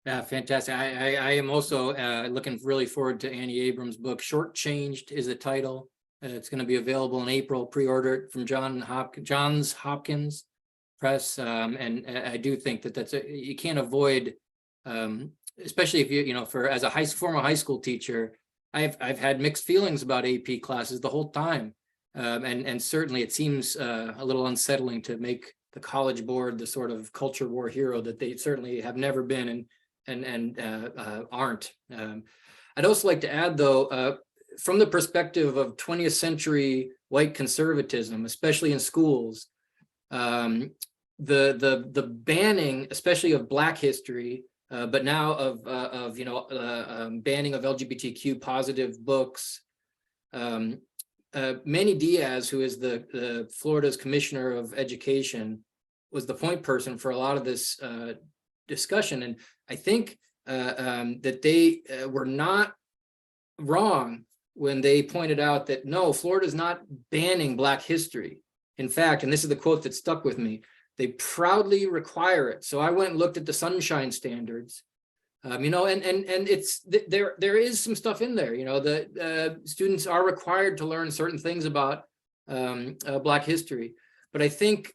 Yeah, fantastic. I am also looking really forward to Annie Abrams' book. Shortchanged is the title. It's going to be available in April. Pre-order it from Johns Hopkins Press. And I do think that you can't avoid, especially if as a former high school teacher, I've had mixed feelings about AP classes the whole time. And certainly it seems a little unsettling to make the College Board the sort of culture war hero that they certainly have never been and aren't. I'd also like to add, though, from the perspective of 20th century white conservatism, especially in schools, the banning, especially of Black history, but now of banning of LGBTQ positive books. Manny Diaz, who is the Florida's Commissioner of Education, was the point person for a lot of this discussion, and I think that they were not wrong when they pointed out that no, Florida is not banning Black history. In fact, and this is the quote that stuck with me, they proudly require it. So I went and looked at the Sunshine Standards, and it's there is some stuff in there. The students are required to learn certain things about Black history, but I think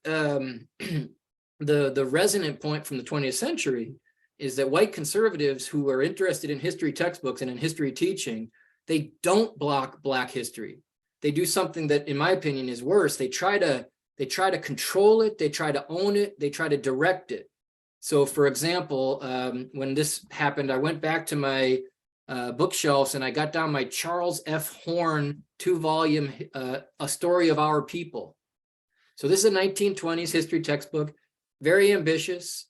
the resonant point from the 20th century is that white conservatives who are interested in history textbooks and in history teaching, they don't block Black history. They do something that, in my opinion, is worse. They try to control it. They try to own it. They try to direct it. So for example, when this happened, I went back to my bookshelves and I got down my Charles F. Horn 2-volume A Story of Our People. So this is a 1920s history textbook, very ambitious.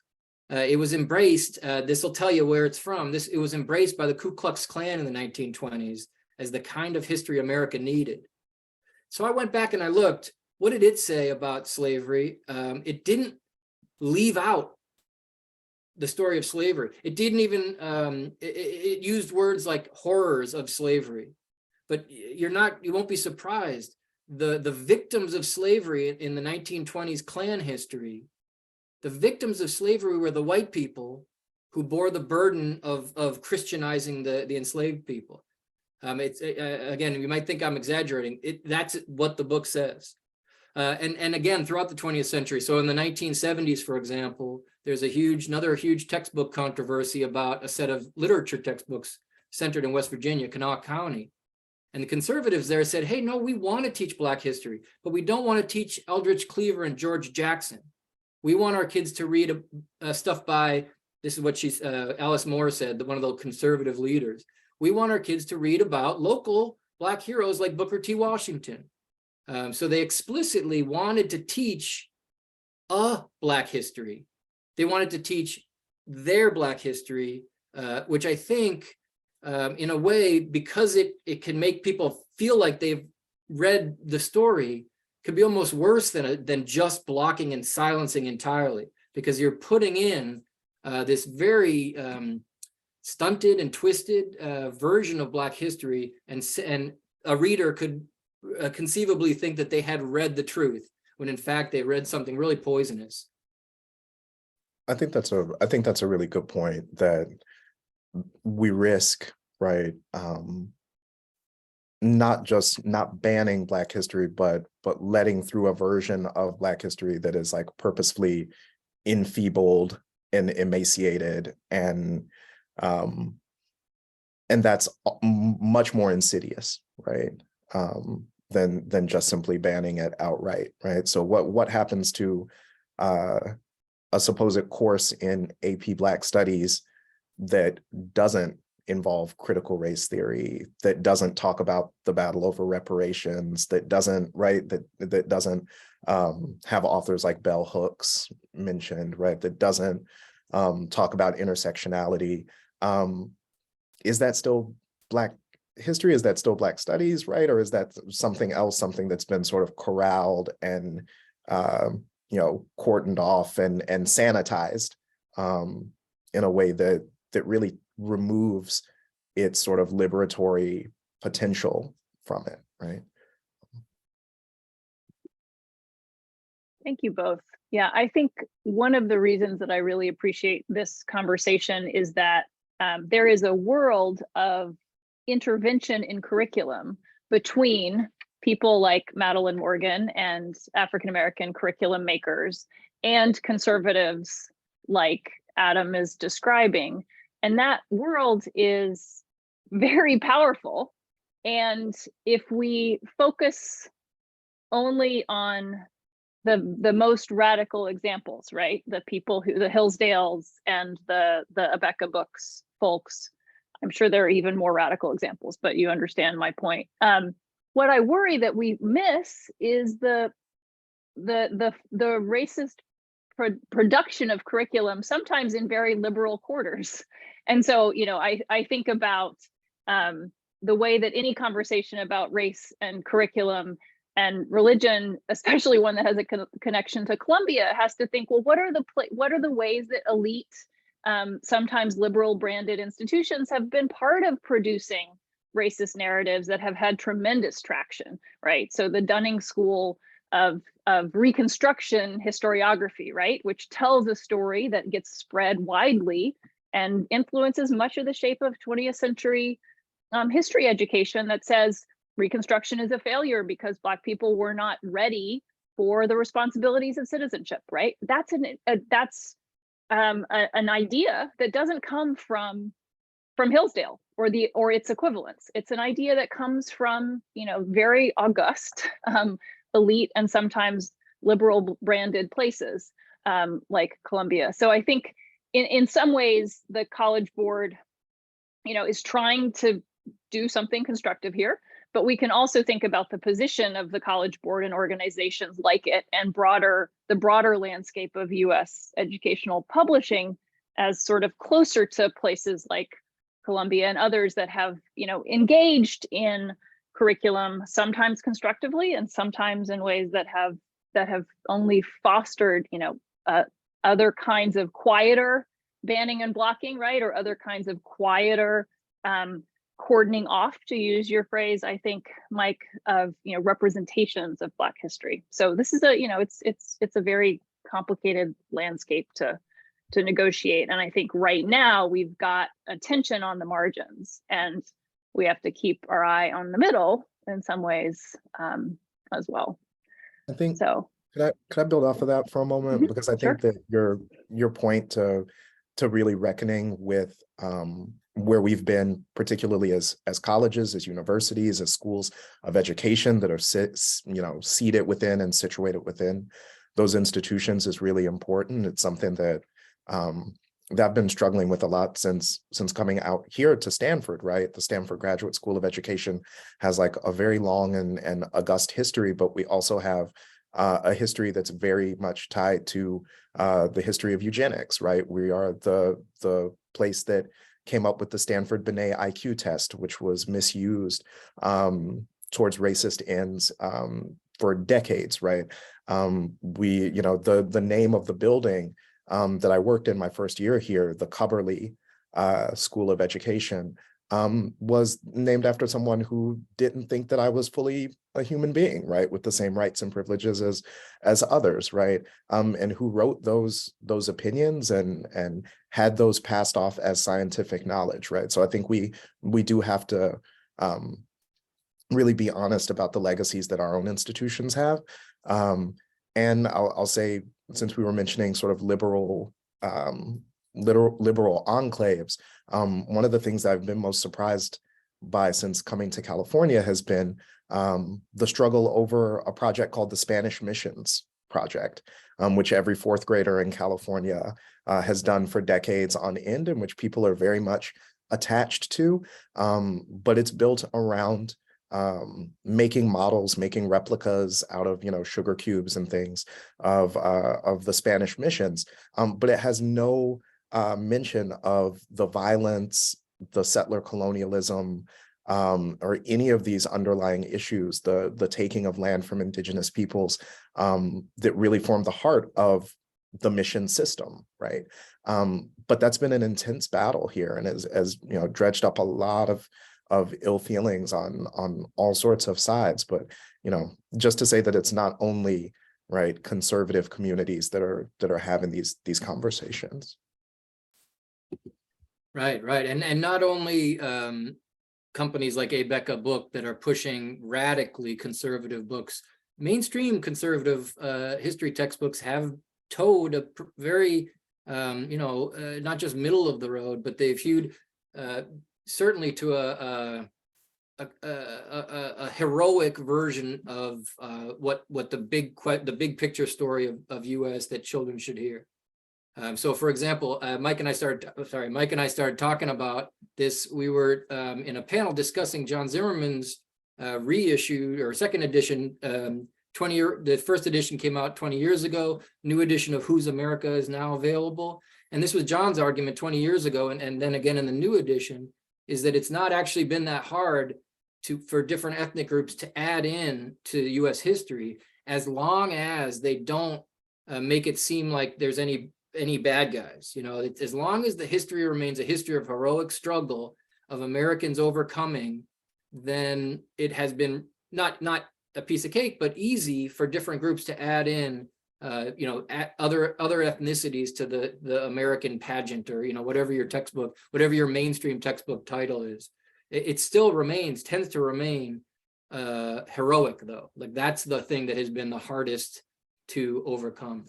It was embraced, this will tell you where it's from. It was embraced by the Ku Klux Klan in the 1920s as the kind of history America needed. So I went back and I looked, what did it say about slavery? It didn't leave out the story of slavery. It didn't even, it used words like horrors of slavery, but you won't be surprised. The victims of slavery in the 1920s Klan history, the victims of slavery were the white people who bore the burden of Christianizing the enslaved people. Again, you might think I'm exaggerating. That's what the book says. And again, throughout the 20th century, so in the 1970s, for example, there's another huge textbook controversy about a set of literature textbooks centered in West Virginia, Kanawha County. And the conservatives there said, hey, no, we want to teach Black history, but we don't want to teach Eldridge Cleaver and George Jackson. We want our kids to read stuff by, this is what Alice Moore said, one of the conservative leaders. We want our kids to read about local Black heroes like Booker T. Washington. So they explicitly wanted to teach a Black history. They wanted to teach their Black history, which I think, in a way, because it can make people feel like they've read the story, could be almost worse than just blocking and silencing entirely, because you're putting in this very stunted and twisted version of Black history, and a reader could conceivably think that they had read the truth, when in fact they read something really poisonous.
I think that's a really good point, that we risk, right, not banning Black history, but letting through a version of Black history that is like purposefully enfeebled and emaciated, and that's much more insidious, right, than just simply banning it outright, right? So what happens to a supposed course in AP Black Studies that doesn't involve critical race theory, that doesn't talk about the battle over reparations, that doesn't, right, that doesn't have authors like Bell Hooks mentioned, right, that doesn't talk about intersectionality? Is that still Black history? Is that still Black studies, right? Or is that something else, something that's been sort of corralled and cordoned off and sanitized in a way that really removes its sort of liberatory potential from it, right?
Thank you both. Yeah, I think one of the reasons that I really appreciate this conversation is that there is a world of intervention in curriculum between people like Madeleine Morgan and African-American curriculum makers and conservatives like Adam is describing. And that world is very powerful. And if we focus only on the most radical examples, right? The people the Hillsdales and the Abeka Books folks, I'm sure there are even more radical examples, but you understand my point. What I worry that we miss is the racist production of curriculum, sometimes in very liberal quarters. And so, I think about the way that any conversation about race and curriculum and religion, especially one that has a connection to Columbia, has to think, well, what are the ways that elite, sometimes liberal branded institutions have been part of producing racist narratives that have had tremendous traction, right? So the Dunning School of Reconstruction historiography, right, which tells a story that gets spread widely and influences much of the shape of 20th century history education, that says Reconstruction is a failure because Black people were not ready for the responsibilities of citizenship, right? That's an idea that doesn't come from Hillsdale or its equivalents. It's an idea that comes from very august elite and sometimes liberal branded places like Columbia. So I think in some ways, the College Board, is trying to do something constructive here, but we can also think about the position of the College Board and organizations like it and the broader landscape of US educational publishing as sort of closer to places like Columbia and others that have, engaged in curriculum, sometimes constructively and sometimes in ways that have only fostered, other kinds of quieter banning and blocking, right? Or other kinds of quieter cordoning off, to use your phrase, I think, Mike, of representations of Black history. So this is it's a very complicated landscape to negotiate. And I think right now we've got a tension on the margins, and we have to keep our eye on the middle in some ways as well.
I think
so.
Could I build off of that for a moment?
Mm-hmm.
Because I
Sure.
think that your point to really reckoning with where we've been, particularly as colleges, as universities, as schools of education that are seated within and situated within those institutions is really important. It's something that I've been struggling with a lot since coming out here to Stanford, right? The Stanford Graduate School of Education has like a very long and august history, but we also have a history that's very much tied to the history of eugenics, right? We are the place that came up with the Stanford Binet IQ test, which was misused towards racist ends for decades, right? The name of the building that I worked in my first year here, the Cubberley School of Education, was named after someone who didn't think that I was fully a human being, right, with the same rights and privileges as others, right, and who wrote those opinions and had those passed off as scientific knowledge, right? So I think we do have to really be honest about the legacies that our own institutions have, and I'll say, since we were mentioning sort of liberal enclaves, one of the things I've been most surprised by since coming to California has been the struggle over a project called the Spanish Missions Project, which every fourth grader in California has done for decades on end, and which people are very much attached to, but it's built around making models, making replicas out of sugar cubes and things of the Spanish missions, but it has no mention of the violence, the settler colonialism, or any of these underlying issues, the taking of land from Indigenous peoples that really form the heart of the mission system, right? But that's been an intense battle here, and as dredged up a lot of ill feelings on all sorts of sides. But just to say that it's not only right conservative communities that are having these conversations.
Right, and not only companies like Abeka Book that are pushing radically conservative books. Mainstream conservative history textbooks have towed a very not just middle of the road, but they've hewed certainly to a heroic version of what the big picture story of U.S. that children should hear. So, for example, Mike and I started talking about this. We were in a panel discussing John Zimmerman's reissue or second edition. The first edition came out 20 years ago. New edition of Whose America is now available. And this was John's argument 20 years ago, and then again in the new edition, is that it's not actually been that hard for different ethnic groups to add in to U.S. history, as long as they don't make it seem like there's any bad guys. As long as the history remains a history of heroic struggle of Americans overcoming, then it has been not a piece of cake, but easy for different groups to add in other ethnicities to the American pageant, or whatever your textbook, whatever your mainstream textbook title is. It still tends to remain heroic, though. Like, that's the thing that has been the hardest to overcome.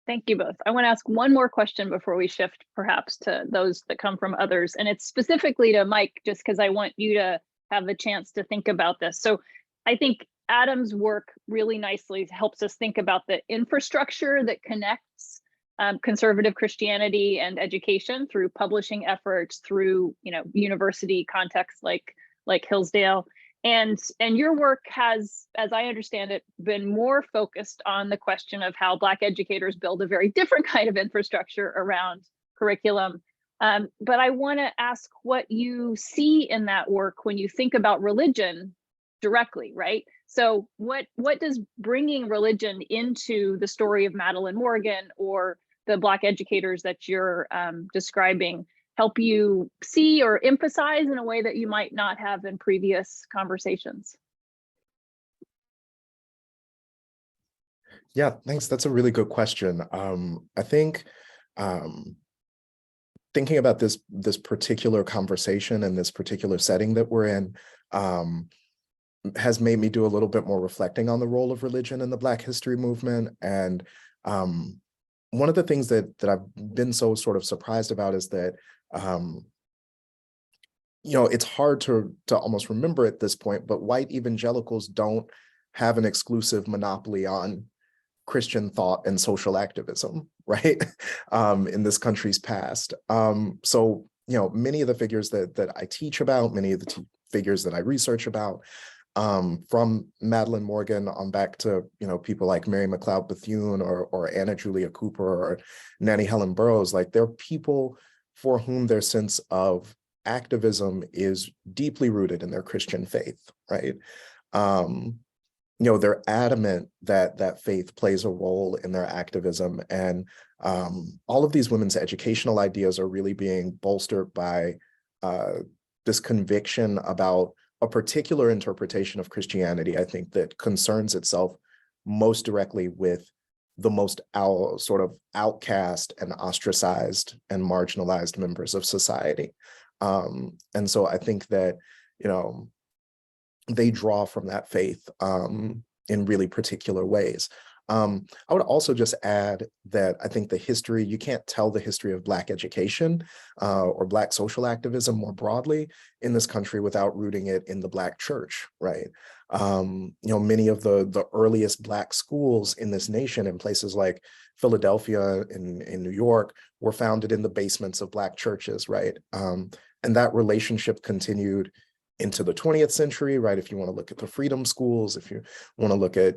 Thank you both. I want to ask one more question before we shift perhaps to those that come from others. And it's specifically to Mike, just because I want you to have the chance to think about this. So I think Adam's work really nicely helps us think about the infrastructure that connects conservative Christianity and education through publishing efforts, through university contexts like Hillsdale. And your work has, as I understand it, been more focused on the question of how Black educators build a very different kind of infrastructure around curriculum. But I want to ask what you see in that work when you think about religion directly, right? So what does bringing religion into the story of Madeleine Morgan or the Black educators that you're describing help you see or emphasize in a way that you might not have in previous conversations?
Yeah, thanks. That's a really good question. I think thinking about this particular conversation and this particular setting that we're in has made me do a little bit more reflecting on the role of religion in the Black history movement. And one of the things that I've been so sort of surprised about is that it's hard to almost remember at this point, but white evangelicals don't have an exclusive monopoly on Christian thought and social activism, right? In this country's past. So, many of the figures that I teach about, many of the figures that I research about, from Madeleine Morgan on back to, people like Mary McLeod Bethune or Anna Julia Cooper or Nannie Helen Burroughs, like they're people for whom their sense of activism is deeply rooted in their Christian faith, right? They're adamant that faith plays a role in their activism. And all of these women's educational ideas are really being bolstered by this conviction about a particular interpretation of Christianity, I think, that concerns itself most directly with the most sort of outcast and ostracized and marginalized members of society. And so I think that, they draw from that faith in really particular ways. I would also just add that I think you can't tell the history of Black education or Black social activism more broadly in this country without rooting it in the Black church, right? Many of the earliest Black schools in this nation in places like Philadelphia in New York were founded in the basements of Black churches, right? And that relationship continued into the 20th century, right? If you want to look at the freedom schools, if you want to look at,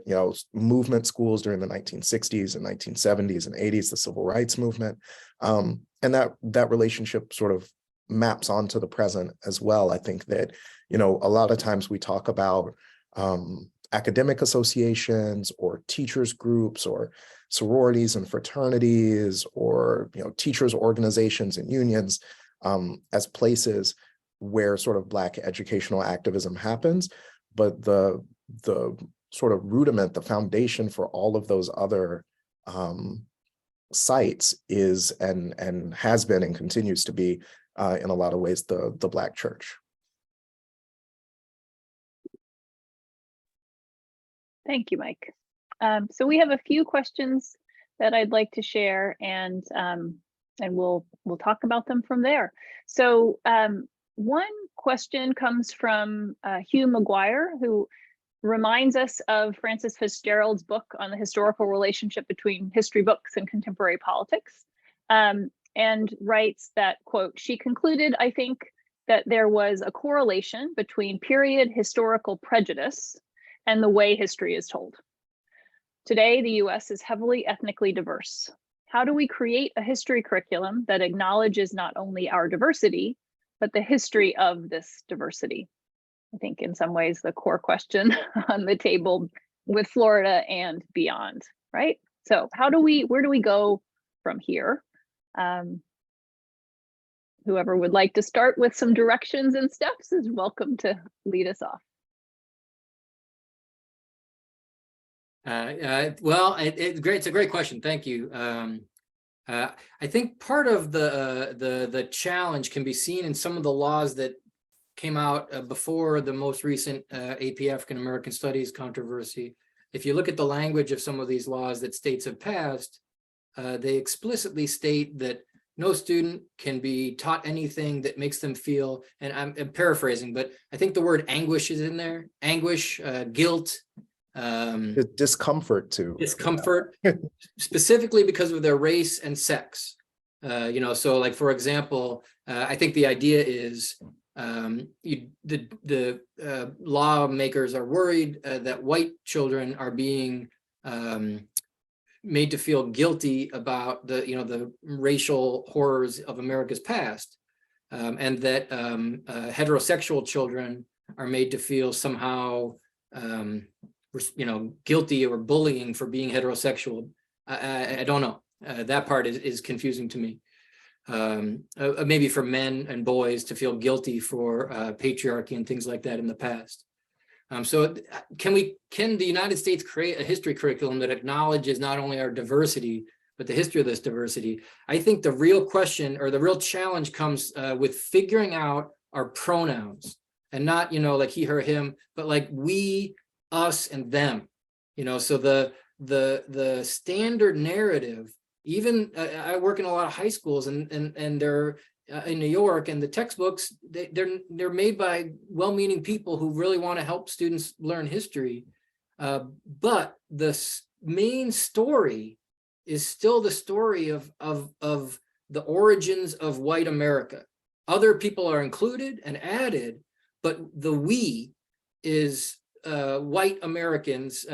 movement schools during the 1960s and 1970s and 80s, the civil rights movement. And that relationship sort of maps onto the present as well. I think that, a lot of times we talk about academic associations or teachers groups or sororities and fraternities or, teachers organizations and unions as places where sort of Black educational activism happens, but the sort of rudiment, the foundation for all of those other sites is and has been and continues to be in a lot of ways the Black church.
Thank you, Mike. So we have a few questions that I'd like to share, and we'll talk about them from there. So one question comes from Hugh McGuire, who reminds us of Frances Fitzgerald's book on the historical relationship between history books and contemporary politics, and writes that, quote, she concluded, I think, that there was a correlation between period historical prejudice and the way history is told. Today, the US is heavily ethnically diverse. How do we create a history curriculum that acknowledges not only our diversity, but the history of this diversity? I think in some ways the core question on the table with Florida and beyond, right? So where do we go from here? Whoever would like to start with some directions and steps is welcome to lead us off.
Well, it's a great question. Thank you. I think part of the challenge can be seen in some of the laws that came out before the most recent AP African American Studies controversy. If you look at the language of some of these laws that states have passed, they explicitly state that no student can be taught anything that makes them feel, and I'm paraphrasing, but I think the word anguish is in there, anguish, guilt,
The discomfort too.
discomfort, specifically because of their race and sex. So like, for example, I think the idea is the lawmakers are worried that white children are being made to feel guilty about the racial horrors of America's past, and that heterosexual children are made to feel somehow guilty or bullying for being heterosexual. I don't know. That part is confusing to me. Maybe for men and boys to feel guilty for patriarchy and things like that in the past. So can the United States create a history curriculum that acknowledges not only our diversity, but the history of this diversity? I think the real question or the real challenge comes with figuring out our pronouns, and not, like he, her, him, but like we, us, and them. So the standard narrative, even I work in a lot of high schools, and they're in New York, and the textbooks, they're made by well-meaning people who really want to help students learn history, but the main story is still the story of the origins of white America. Other people are included and added, but the we is white Americans.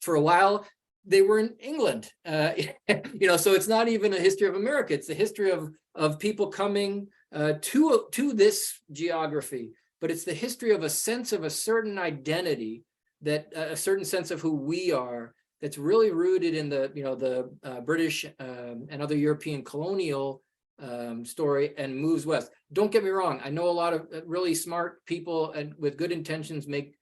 For a while they were in England, so it's not even a history of America, it's the history of people coming to this geography, but it's the history of a sense of a certain identity, that a certain sense of who we are, that's really rooted in the British and other European colonial story, and moves west. Don't get me wrong, I know a lot of really smart people and with good intentions make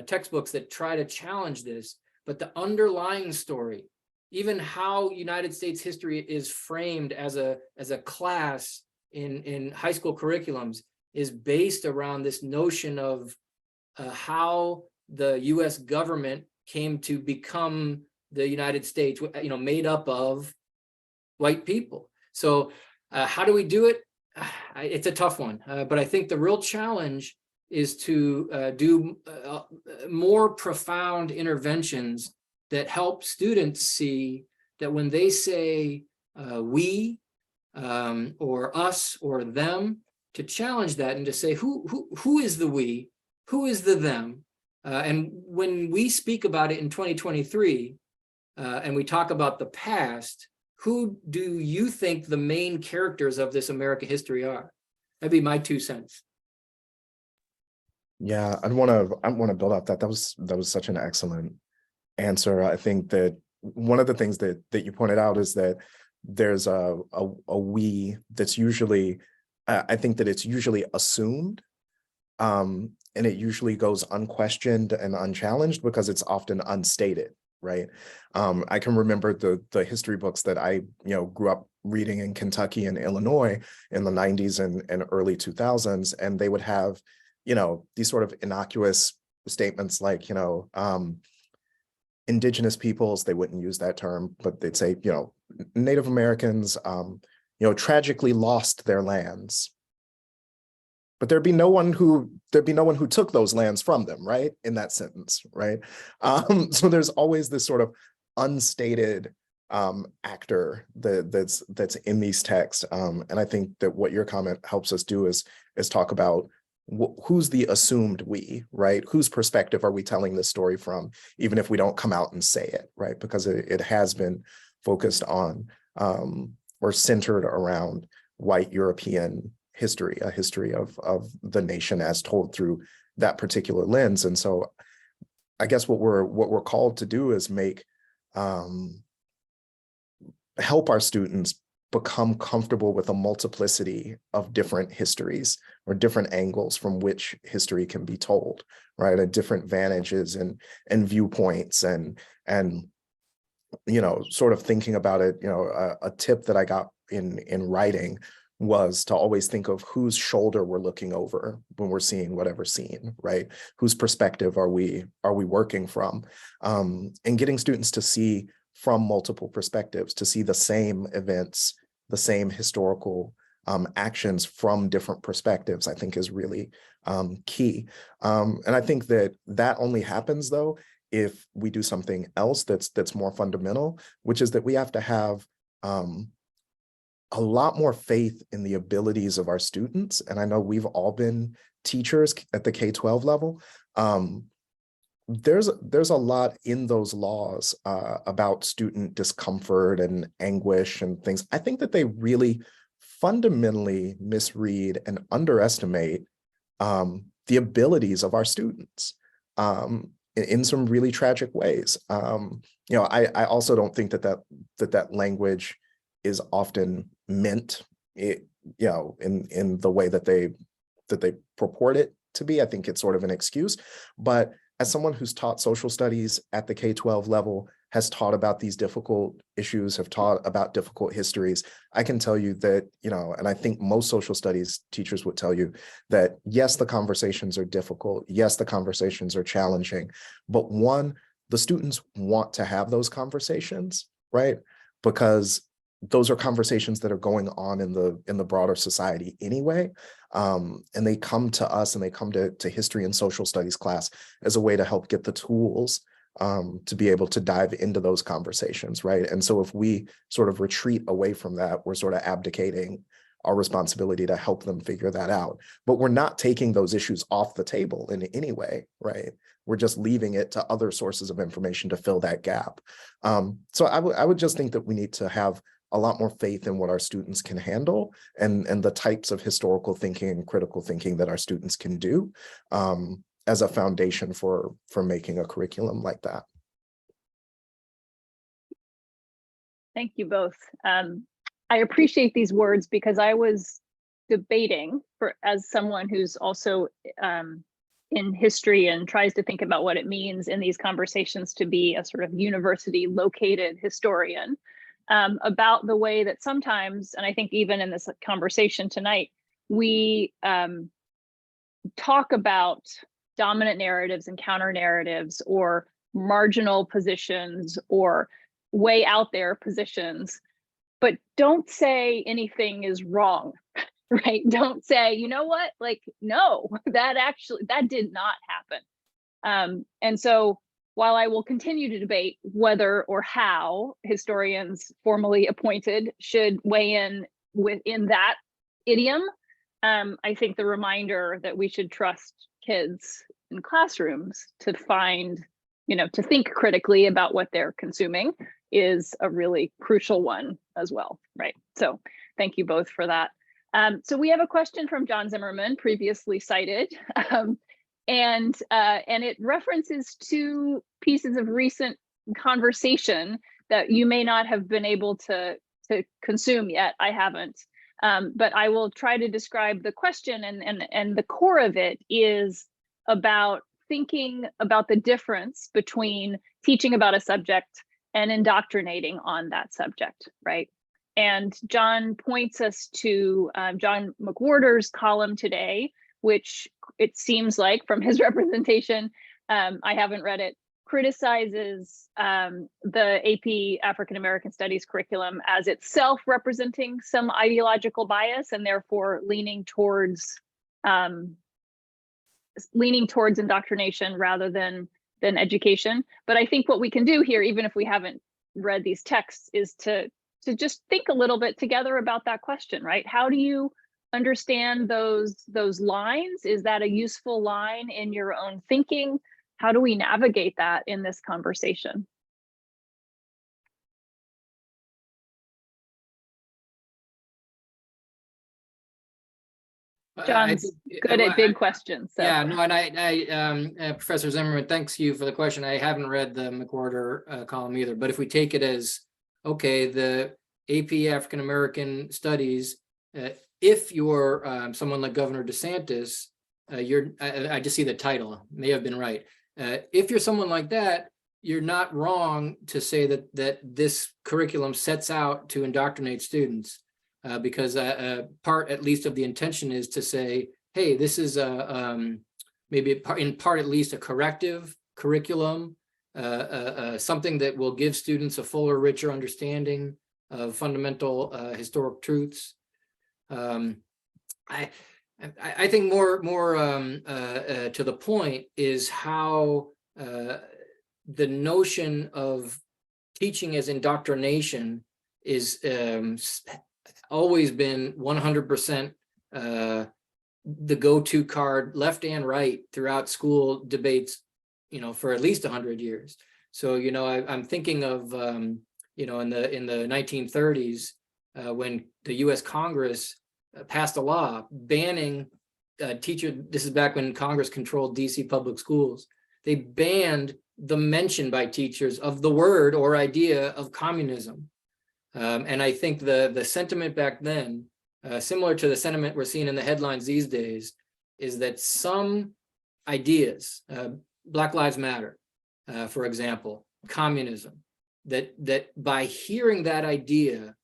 textbooks that try to challenge this, but the underlying story, even how United States history is framed as a class in high school curriculums, is based around this notion of how the U.S. government came to become the United States, made up of white people. So how do we do it? It's a tough one, but I think the real challenge is to do more profound interventions that help students see that when they say we or us or them, to challenge that and to say who is the we, who is the them, and when we speak about it in 2023 and we talk about the past, who do you think the main characters of this American history are? That'd be my 2 cents.
Yeah, I want to build up that. That was such an excellent answer. I think that one of the things that you pointed out is that there's a we that's usually, I think that it's usually assumed, and it usually goes unquestioned and unchallenged because it's often unstated, right? I can remember the history books that I grew up reading in Kentucky and Illinois in the 90s and early 2000s, and they would have these sort of innocuous statements like, Indigenous peoples, they wouldn't use that term, but they'd say, Native Americans, tragically lost their lands. But there'd be no one who took those lands from them, right? In that sentence, right? So there's always this sort of unstated actor that's in these texts. And I think that what your comment helps us do is talk about who's the assumed we, right? Whose perspective are we telling this story from, even if we don't come out and say it, right? Because it has been focused on or centered around white European history, a history of the nation as told through that particular lens. And so I guess what we're called to do is help our students become comfortable with a multiplicity of different histories or different angles from which history can be told, right? At different vantages and viewpoints and sort of thinking about it, a tip that I got in writing was to always think of whose shoulder we're looking over when we're seeing whatever scene, right? Whose perspective are we working from? And getting students to see from multiple perspectives, to see the same events the same historical actions from different perspectives, I think is really key. And I think that only happens though if we do something else that's more fundamental, which is that we have to have a lot more faith in the abilities of our students. And I know we've all been teachers at the K-12 level. There's a lot in those laws about student discomfort and anguish and things. I think that they really fundamentally misread and underestimate the abilities of our students in some really tragic ways. I also don't think that language is often meant, in the way that they purport it to be. I think it's sort of an excuse, but as someone who's taught social studies at the K-12 level, has taught about these difficult issues, have taught about difficult histories, I can tell you that, and I think most social studies teachers would tell you that, yes, the conversations are difficult. Yes, the conversations are challenging, but one, the students want to have those conversations, right? Because those are conversations that are going on in the broader society anyway. And they come to us and they come to history and social studies class as a way to help get the tools to be able to dive into those conversations, right? And so if we sort of retreat away from that, we're sort of abdicating our responsibility to help them figure that out. But we're not taking those issues off the table in any way, right? We're just leaving it to other sources of information to fill that gap. So I would just think that we need to have a lot more faith in what our students can handle and the types of historical thinking and critical thinking that our students can do as a foundation for making a curriculum like that.
Thank you both. I appreciate these words because I was debating as someone who's also in history and tries to think about what it means in these conversations to be a sort of university located historian. About the way that sometimes, and I think even in this conversation tonight, we talk about dominant narratives and counter narratives or marginal positions or way out there positions, but don't say anything is wrong, right? Don't say, you know what, like, no, that did not happen. And so while I will continue to debate whether or how historians formally appointed should weigh in within that idiom, I think the reminder that we should trust kids in classrooms to find, to think critically about what they're consuming is a really crucial one as well, right? So thank you both for that. So we have a question from John Zimmerman, previously cited. And it references two pieces of recent conversation that you may not have been able to consume yet. I haven't, but I will try to describe the question. And the core of it is about thinking about the difference between teaching about a subject and indoctrinating on that subject, right? And John points us to John McWhorter's column today, which it seems like from his representation, I haven't read it, criticizes the AP African American Studies curriculum as itself representing some ideological bias and therefore leaning towards indoctrination rather than education. But I think what we can do here, even if we haven't read these texts, is to just think a little bit together about that question, right? How do you understand those lines? Is that a useful line in your own thinking? How do we navigate that in this conversation? John's good at big questions. So.
Yeah, no, and I Professor Zimmerman, thanks you for the question. I haven't read the McWhorter column either, but if we take it as, okay, the AP African American Studies, if you're someone like Governor DeSantis, I just see the title, may have been right. If you're someone like that, you're not wrong to say that this curriculum sets out to indoctrinate students, because part, at least, of the intention is to say, hey, this is maybe in part at least a corrective curriculum, something that will give students a fuller, richer understanding of fundamental historic truths. I think more to the point is how the notion of teaching as indoctrination is always been 100% the go-to card, left and right, throughout school debates, for at least 100 years. So, I'm thinking of, in the 1930s, when the U.S. Congress passed a law banning this is back when Congress controlled DC public schools. They banned the mention by teachers of the word or idea of communism. And I think the sentiment back then, similar to the sentiment we're seeing in the headlines these days, is that some ideas, Black Lives Matter, for example, communism, that by hearing that idea,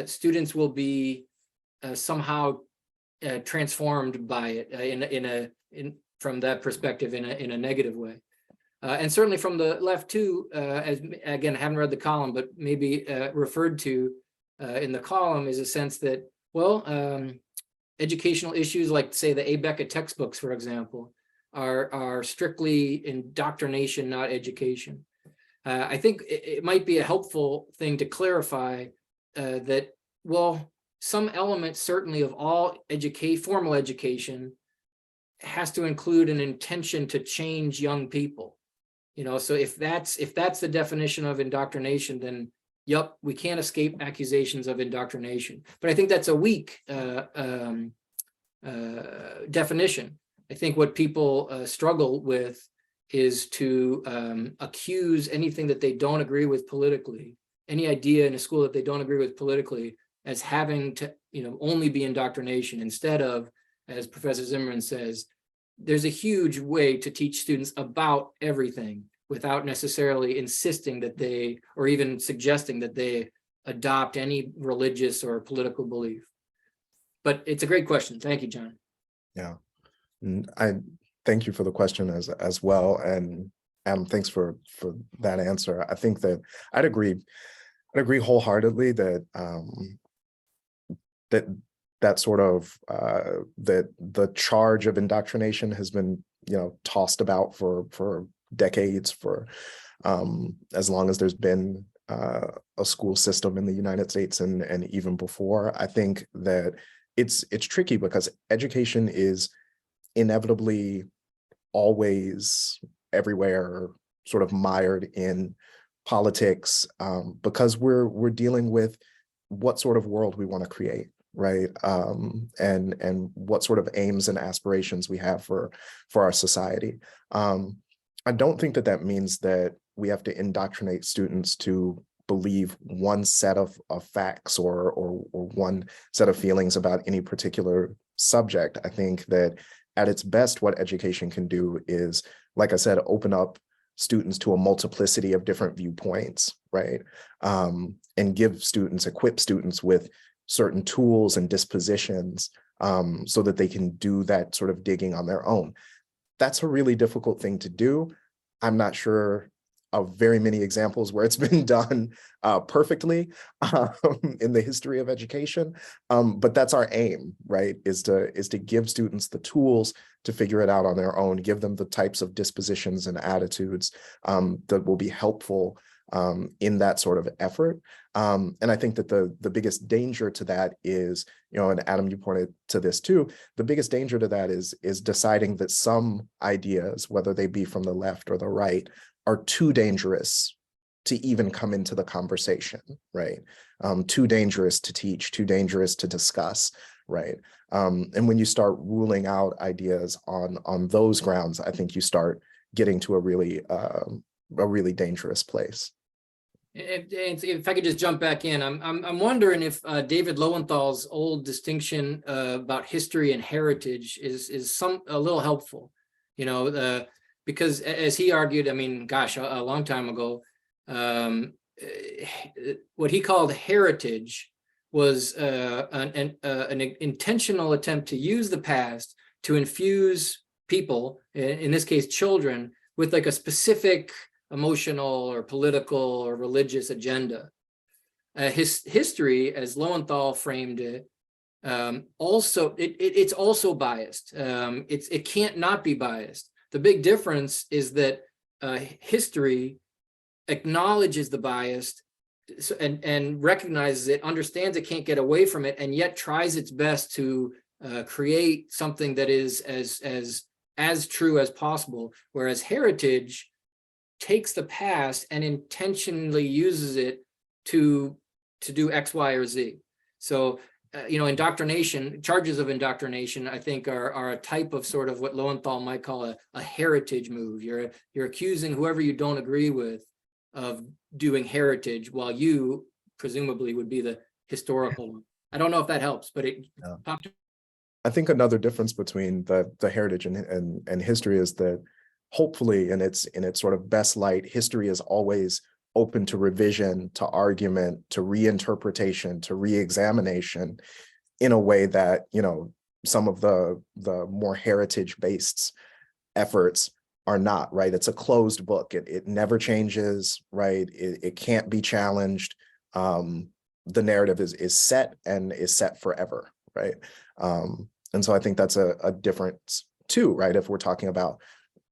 students will be somehow transformed by it from that perspective in a negative way. And certainly from the left too, as again, I haven't read the column, but maybe referred to in the column, is a sense that, educational issues like, say, the ABECA textbooks, for example, are strictly indoctrination, not education. I think it might be a helpful thing to clarify that, some elements certainly of all formal education has to include an intention to change young people. So if that's the definition of indoctrination, then yep, we can't escape accusations of indoctrination. But I think that's a weak definition. I think what people struggle with is to accuse anything that they don't agree with politically, any idea in a school that they don't agree with politically, as having to only be indoctrination, instead of, as Professor Zimmerman says, there's a huge way to teach students about everything without necessarily insisting that they, or even suggesting that they adopt any religious or political belief. But it's a great question. Thank you, John.
Yeah, I thank you for the question as well, and Adam, thanks for that answer. I think that I'd agree wholeheartedly that that sort of that the charge of indoctrination has been tossed about for decades, for as long as there's been a school system in the United States and even before. I think that it's tricky because education is inevitably always everywhere sort of mired in politics, because we're dealing with what sort of world we want to create, right? And what sort of aims and aspirations we have for our society. I don't think that means that we have to indoctrinate students to believe one set of facts or one set of feelings about any particular subject. I think that at its best, what education can do is, like I said, open up students to a multiplicity of different viewpoints, right? And equip students with certain tools and dispositions so that they can do that sort of digging on their own. That's a really difficult thing to do. I'm not sure of very many examples where it's been done perfectly in the history of education, but that's our aim, right? Is to give students the tools to figure it out on their own, give them the types of dispositions and attitudes that will be helpful in that sort of effort. And I think that the biggest danger to that is, and Adam, you pointed to this too, the biggest danger to that is deciding that some ideas, whether they be from the left or the right, are too dangerous to even come into the conversation, right? Too dangerous to teach, too dangerous to discuss, right? And when you start ruling out ideas on those grounds, I think you start getting to a really dangerous place.
If I could just jump back in, I'm wondering if David Lowenthal's old distinction about history and heritage is a little helpful, because as he argued, I mean, gosh, a long time ago, what he called heritage was an intentional attempt to use the past to infuse people, in this case, children, with like a specific emotional or political or religious agenda. history, as Lowenthal framed it, also it's also biased. It can't not be biased. The big difference is that history acknowledges the bias and recognizes it, understands it can't get away from it, and yet tries its best to create something that is as true as possible. Whereas heritage takes the past and intentionally uses it to do X, Y, or Z. So, indoctrination, charges of indoctrination, I think are a type of sort of what Lowenthal might call a heritage move. You're accusing whoever you don't agree with of doing heritage, while you presumably would be the historical one. I don't know if that helps, but it popped.
I think another difference between the heritage and history is that hopefully in its sort of best light, history is always open to revision, to argument, to reinterpretation, to re-examination in a way that, some of the more heritage-based efforts are not, right? It's a closed book. It never changes, right? It can't be challenged. The narrative is set and is set forever, right? And so I think that's a difference too, right? If we're talking about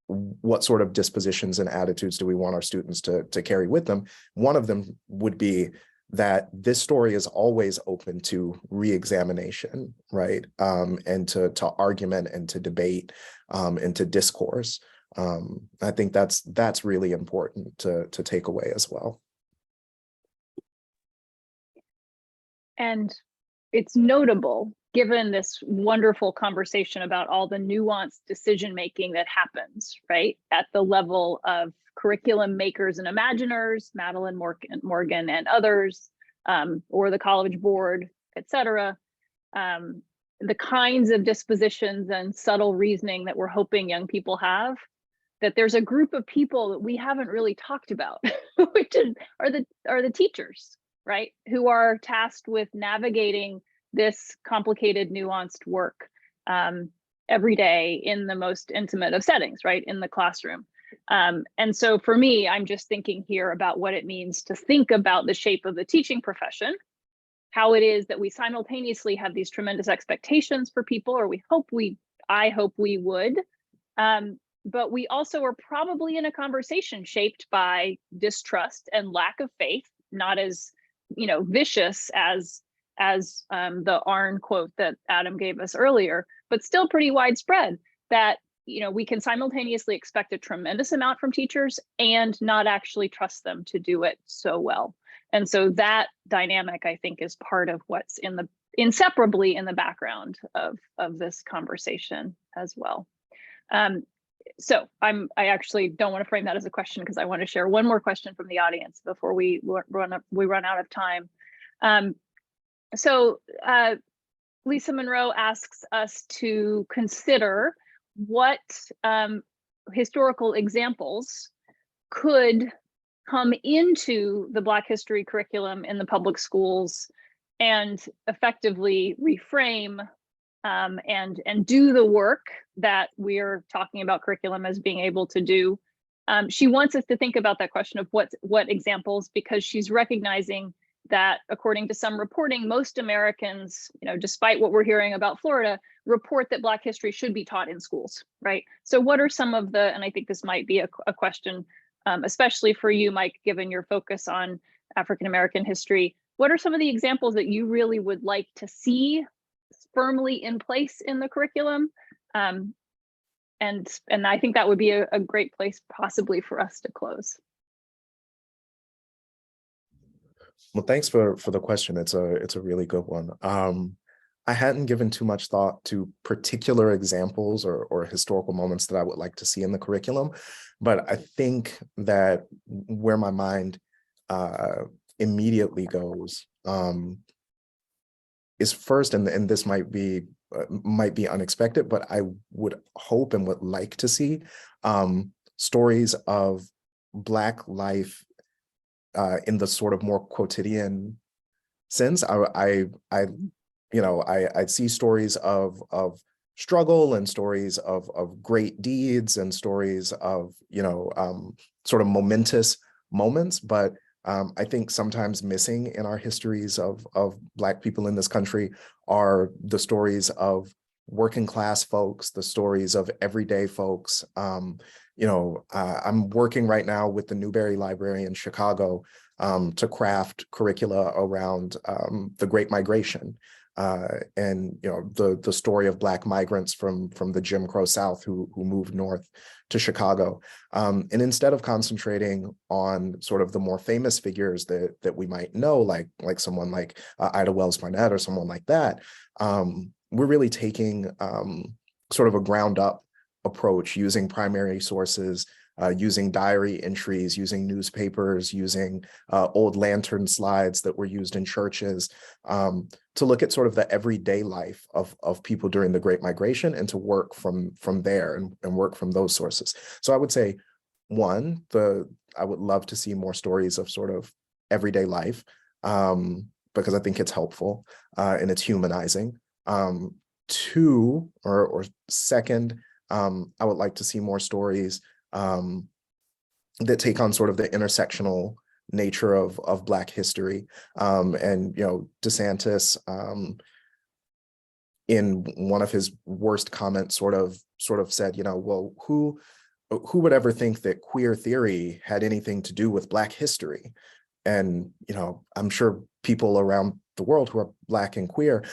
what sort of dispositions and attitudes do we want our students to carry with them, one of them would be that this story is always open to re-examination, right? And to argument and to debate and to discourse. I think that's really important to take away as well.
And it's notable, given this wonderful conversation about all the nuanced decision-making that happens, right, at the level of curriculum makers and imaginers, Madeleine Morgan and others, or the College Board, et cetera, the kinds of dispositions and subtle reasoning that we're hoping young people have, that there's a group of people that we haven't really talked about, which are the teachers, right, who are tasked with navigating this complicated, nuanced work every day in the most intimate of settings, right, in the classroom. And so for me, I'm just thinking here about what it means to think about the shape of the teaching profession, how it is that we simultaneously have these tremendous expectations for people, or I hope we would, but we also are probably in a conversation shaped by distrust and lack of faith, not as, vicious as the Arn quote that Adam gave us earlier, but still pretty widespread, that we can simultaneously expect a tremendous amount from teachers and not actually trust them to do it so well. And so that dynamic, I think, is part of what's inseparably in the background of this conversation as well. So I actually don't want to frame that as a question, because I want to share one more question from the audience before we run out of time. So Lisa Monroe asks us to consider what historical examples could come into the Black history curriculum in the public schools and effectively reframe and do the work that we're talking about curriculum as being able to do. She wants us to think about that question of what examples, because she's recognizing that according to some reporting, most Americans, despite what we're hearing about Florida, report that Black history should be taught in schools, right? So what are some of the, and I think this might be a question, especially for you, Mike, given your focus on African-American history, what are some of the examples that you really would like to see firmly in place in the curriculum? And I think that would be a great place possibly for us to close.
Well, thanks for the question. It's a really good one. I hadn't given too much thought to particular examples or historical moments that I would like to see in the curriculum, but I think that where my mind immediately goes is first, and this might be unexpected, but I would hope and would like to see stories of Black life in the sort of more quotidian sense. I'd see stories of struggle and stories of great deeds and stories of sort of momentous moments, but I think sometimes missing in our histories of Black people in this country are the stories of working class folks, the stories of everyday folks. I'm working right now with the Newberry Library in Chicago to craft curricula around the Great Migration. And the story of Black migrants from the Jim Crow South who moved north to Chicago. And instead of concentrating on sort of the more famous figures that we might know, like someone like Ida Wells Barnett or someone like that, we're really taking sort of a ground up approach, using primary sources, using diary entries, using newspapers, using old lantern slides that were used in churches, to look at sort of the everyday life of people during the Great Migration and to work from there and work from those sources. So I would say, one, I would love to see more stories of sort of everyday life, because I think it's helpful and it's humanizing. Two, or second, I would like to see more stories that take on sort of the intersectional nature of Black history. And DeSantis, in one of his worst comments, sort of said, well, who would ever think that queer theory had anything to do with Black history? And I'm sure people around the world who are Black and queer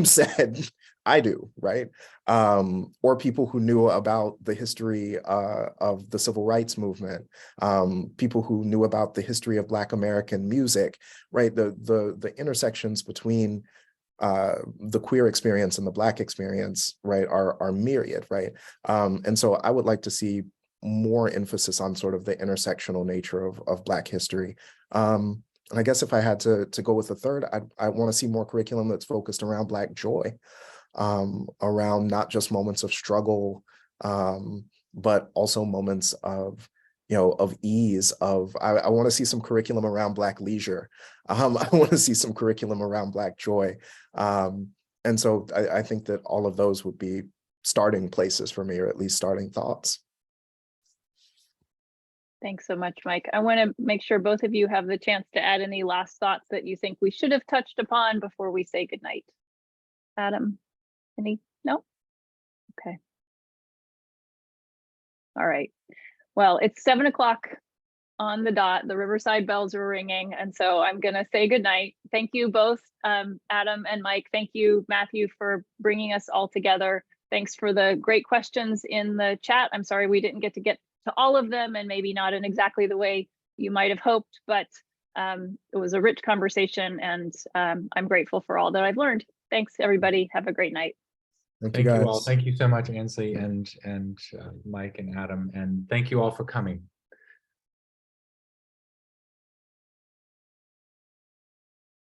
said, I do, right? Or people who knew about the history of the civil rights movement, people who knew about the history of Black American music, right? The intersections between the queer experience and the Black experience, right, are myriad, right? And so I would like to see more emphasis on sort of the intersectional nature of Black history. And I guess if I had to go with a third, I want to see more curriculum that's focused around Black joy, around not just moments of struggle, but also moments of ease. I want to see some curriculum around Black leisure. I want to see some curriculum around Black joy. And so I think that all of those would be starting places for me, or at least starting thoughts.
Thanks so much, Mike. I want to make sure both of you have the chance to add any last thoughts that you think we should have touched upon before we say goodnight. Adam, any? No? Okay. All right. Well, it's 7 o'clock on the dot. The Riverside bells are ringing. And so I'm going to say goodnight. Thank you both, Adam and Mike. Thank you, Matthew, for bringing us all together. Thanks for the great questions in the chat. I'm sorry we didn't get to all of them, and maybe not in exactly the way you might have hoped, but it was a rich conversation, and I'm grateful for all that I've learned. Thanks, everybody. Have a great night.
Thank you all. Thank you so much, Ansley and Mike and Adam, and thank you all for coming.